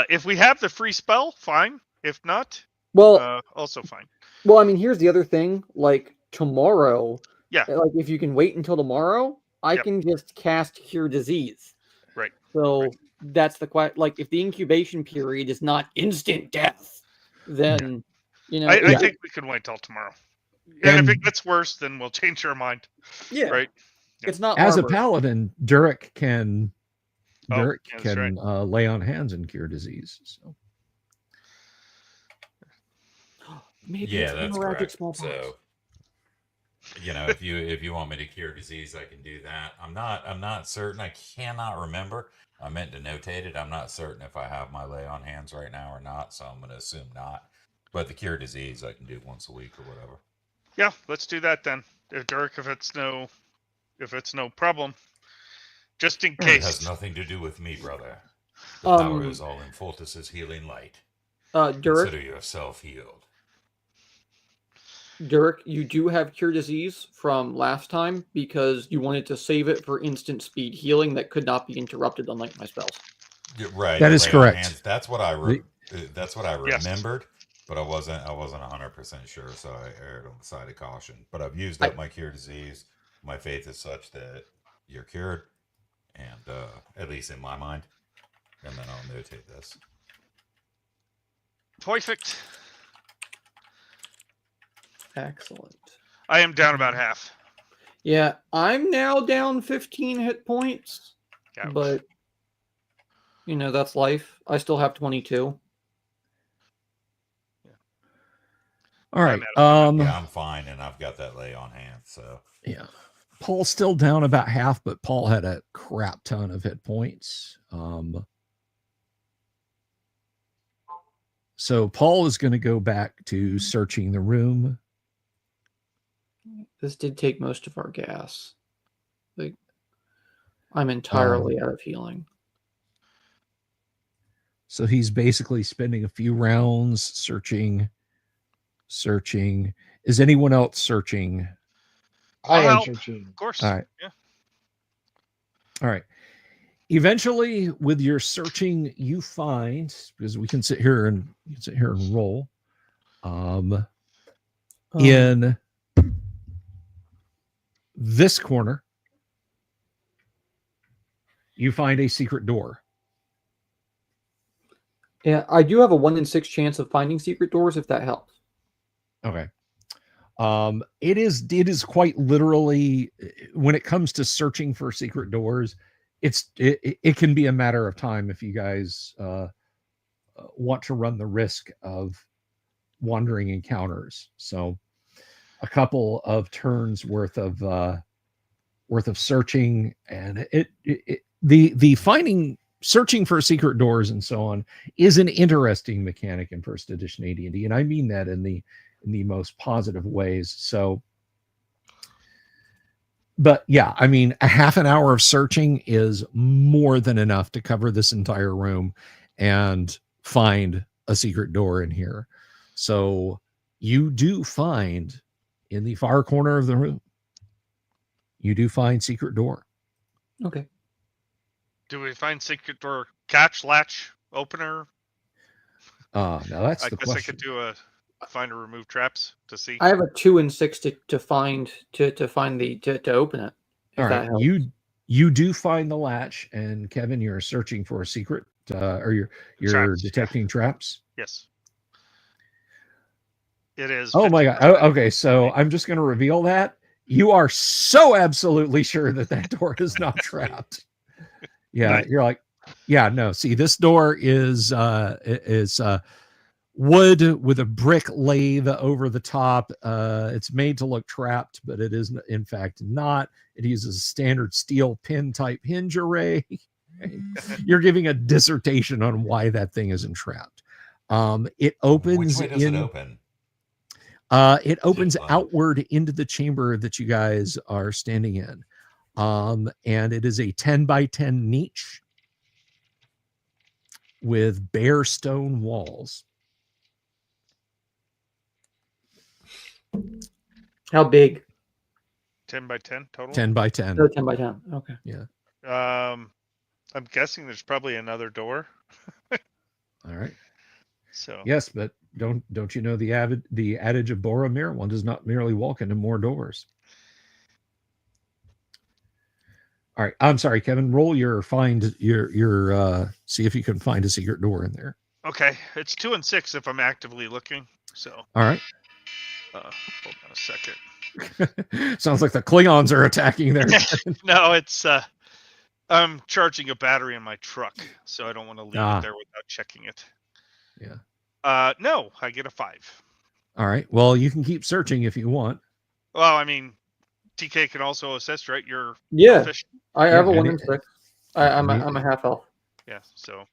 If we have the free spell, fine. If not, well, also fine. Well, I mean, here's the other thing. Like tomorrow, yeah. Like if you can wait until tomorrow, I can just cast Cure Disease. Right. So that's the question. Like if the incubation period is not instant death, then I think we can wait till tomorrow. And if it gets worse, then we'll change our mind. Yeah. Right. Yeah. It's not as armor. A paladin. Durek can right. lay on hands and cure disease. So. Maybe that's correct. So, if you want me to cure disease, I can do that. I'm not certain. I cannot remember. I meant to notate it. I'm not certain if I have my lay on hands right now or not, so I'm going to assume not. But the cure disease I can do once a week or whatever. Yeah, let's do that then. Derek, if it's no problem. Just in case. It has nothing to do with me, brother. The power is all in Fultus's healing light. Derek, consider yourself healed. Derek, you do have Cure Disease from last time because you wanted to save it for instant speed healing that could not be interrupted, unlike my spells. Right. That is correct. That's what I remembered, but I wasn't 100% sure, so I erred on the side of caution. But I've used up my Cure Disease. My faith is such that you're cured, and at least in my mind. And then I'll notate this. Perfect. Excellent. I am down about half. Yeah, I'm now down 15 hit points. Ouch. But, that's life. I still have 22. Yeah. All right. I'm fine, and I've got that lay on hand, so. Yeah. Paul's still down about half, but Paul had a crap ton of hit points. So Paul is going to go back to searching the room. This did take most of our gas. Like, I'm entirely out of healing. So he's basically spending a few rounds searching. Is anyone else searching? I am searching. Of course. All right. Yeah. All right. Eventually, with your searching, you find, because we can sit here and roll. In this corner, you find a secret door. Yeah, I do have a 1 in 6 chance of finding secret doors, if that helps. Okay. It is quite literally, when it comes to searching for secret doors, it can be a matter of time if you guys want to run the risk of wandering encounters. So a couple of turns worth of searching, and the searching for secret doors and so on is an interesting mechanic in first edition AD&D, and I mean that in the most positive ways. So, but yeah, I mean, a half an hour of searching is more than enough to cover this entire room and find a secret door in here. So you do find in the far corner of the room, you do find secret door. Okay. Do we find secret door catch, latch, opener? Now that's the question. I guess I could do a find or remove traps to see. I have a 2 and 6 to find to open it. All right, you do find the latch, and Kevin, you're searching for a secret, or you're Traps, detecting traps. Yes. It is. Oh my god. Oh, okay, so I'm just going to reveal that you are so absolutely sure that door is not trapped. Yeah, Nice. You're like, yeah, no. See, this door is wood with a brick lathe over the top. It's made to look trapped, but it is in fact not. It uses a standard steel pin type hinge array. You're giving a dissertation on why that thing isn't trapped. It opens. Which way does it open? It opens outward into the chamber that you guys are standing in. And it is a 10 by 10 niche with bare stone walls. How big? 10 by 10 total? 10 by 10. Oh, 10 by 10. Okay. Yeah. I'm guessing there's probably another door. All right. So yes, but don't you know the adage of Boromir? One does not merely walk into more doors. All right. I'm sorry, Kevin. Roll your see if you can find a secret door in there. okay, it's 2 and 6 if I'm actively looking. So all right. Hold on a second. Sounds like the Klingons are attacking there. No, it's I'm charging a battery in my truck, so I don't want to leave it there without checking it. Yeah. No, I get a 5. All right. Well, you can keep searching if you want. Well, I mean, TK can also assist, right? You're efficient. I have a 1 and 6. I'm a half elf. Yeah. So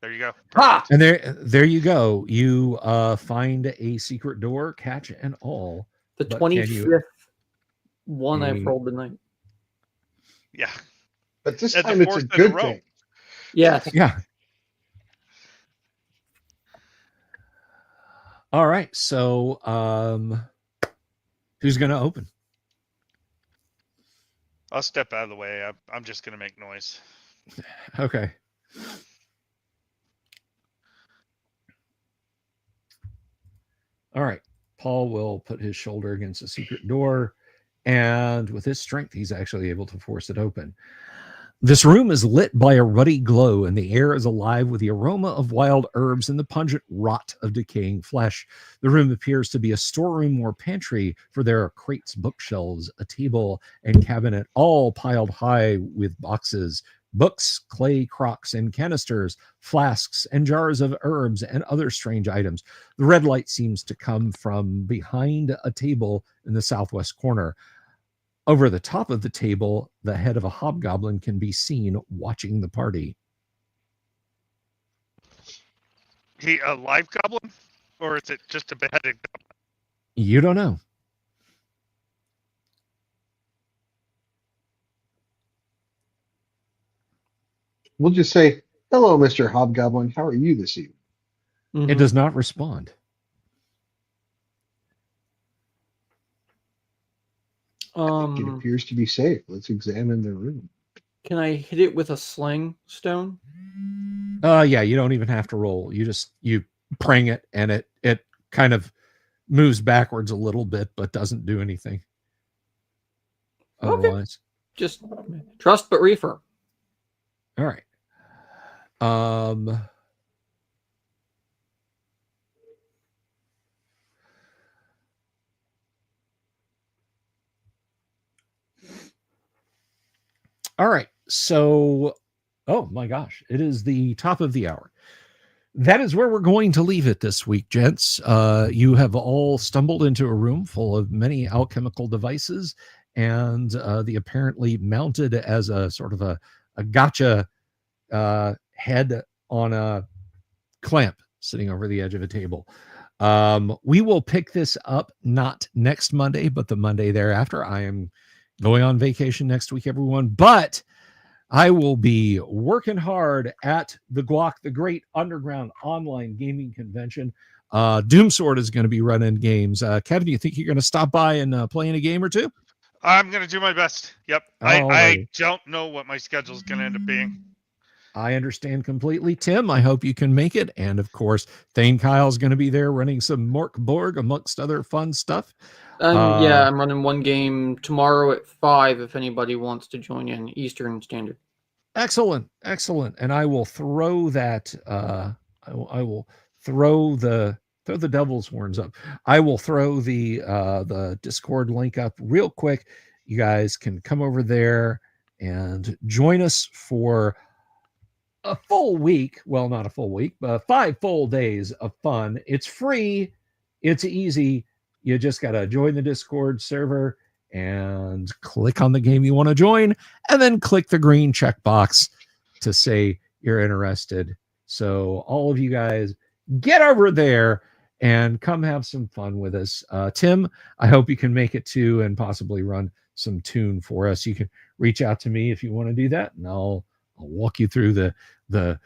there you go. Ha! And there you go. You find a secret door, catch and all. The 25th one I've rolled tonight. Yeah. But this time it's a good thing. Yes. Yeah. All right. So who's going to open? I'll step out of the way. I'm just going to make noise. Okay. All right. Paul will put his shoulder against a secret door, and with his strength, he's actually able to force it open. This room is lit by a ruddy glow, and the air is alive with the aroma of wild herbs and the pungent rot of decaying flesh. The room appears to be a storeroom or pantry, for there are crates, bookshelves, a table, and cabinet, all piled high with boxes, books, clay crocks, and canisters, flasks, and jars of herbs and other strange items. The red light seems to come from behind a table in the southwest corner. Over the top of the table, the head of a hobgoblin can be seen watching the party. He a live goblin, or is it just a beheaded goblin? You don't know. We'll just say, hello, Mr. Hobgoblin. How are you this evening? Mm-hmm. It does not respond. It appears to be safe. Let's examine the room. Can I hit it with a sling stone? Yeah, you don't even have to roll. You prang it, and it kind of moves backwards a little bit, but doesn't do anything. Otherwise. Okay. Just trust but reaffirm. All right. All right. So, oh my gosh, it is the top of the hour. That is where we're going to leave it this week, gents. You have all stumbled into a room full of many alchemical devices, and the apparently mounted as a sort of a gotcha head on a clamp sitting over the edge of a table. We will pick this up not next Monday, but the Monday thereafter. I am going on vacation next week, everyone, but I will be working hard at the GWOC, the Great Underground Online Gaming Convention. Doomsword is going to be running games. Kevin, do you think you're going to stop by and play in a game or two? I'm going to do my best. Yep. I don't know what my schedule is going to end up being. I understand completely. Tim, I hope you can make it. And of course, Thane Kyle's going to be there running some Mork Borg amongst other fun stuff. Yeah, I'm running one game tomorrow at 5 if anybody wants to join in Eastern Standard. Excellent. And I will throw that. I will throw the devil's horns up. I will throw the Discord link up real quick. You guys can come over there and join us for a full week. Well, not a full week, but 5 full days of fun. It's free. It's easy. You just got to join the Discord server and click on the game you want to join, and then click the green checkbox to say you're interested. So all of you guys get over there and come have some fun with us. Tim, I hope you can make it too and possibly run some tune for us. You can reach out to me if you want to do that, and I'll walk you through the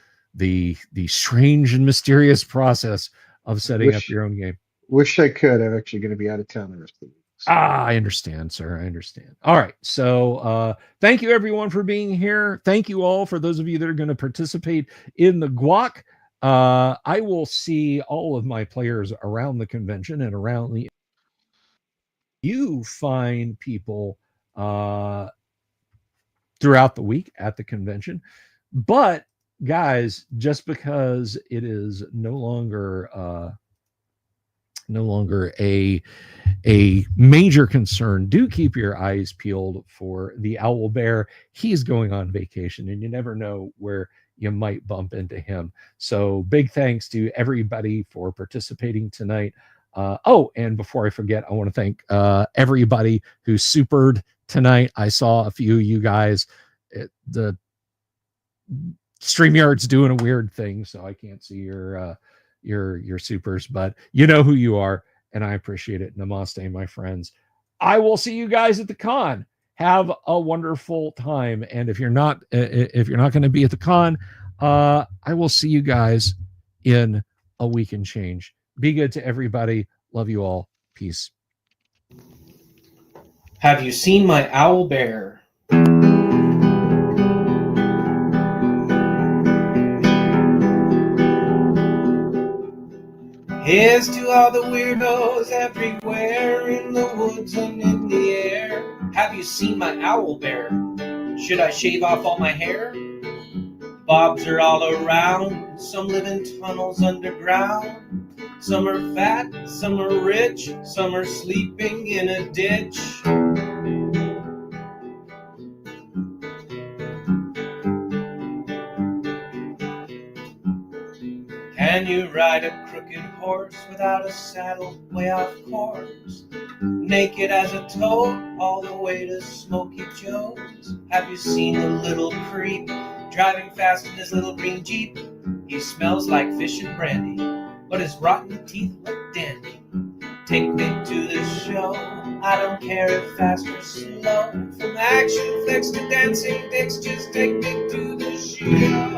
strange and mysterious process of setting up your own game. Wish I could. I'm actually going to be out of town the rest of the week. So. I understand, sir. I understand. All right. So thank you, everyone, for being here. Thank you all for those of you that are going to participate in the GWOC. I will see all of my players around the convention and around the... You find people throughout the week at the convention. But, guys, just because it is no longer a major concern, do keep your eyes peeled for the owl bear. He's going on vacation, and you never know where you might bump into him. So big thanks to everybody for participating tonight. And before I forget, I want to thank everybody who supered tonight. I saw a few of you guys. The StreamYard's doing a weird thing, so I can't see your supers, but you know who you are, and I appreciate it. Namaste, my friends. I will see you guys at the con. Have a wonderful time, and if you're not going to be at the con, I will see you guys in a week and change. Be good to everybody. Love you all. Peace. Have you seen my owl bear? Here's to all the weirdos everywhere in the woods and in the air. Have you seen my owl bear? Should I shave off all my hair? Bobs are all around. Some live in tunnels underground. Some are fat, some are rich, some are sleeping in a ditch. Can you ride a crooked horse without a saddle way off course? Naked as a toad all the way to Smoky Joe's. Have you seen the little creep driving fast in his little green Jeep? He smells like fish and brandy, but his rotten teeth look dandy. Take me to the show, I don't care if fast or slow. From action flicks to dancing dicks, just take me to the show.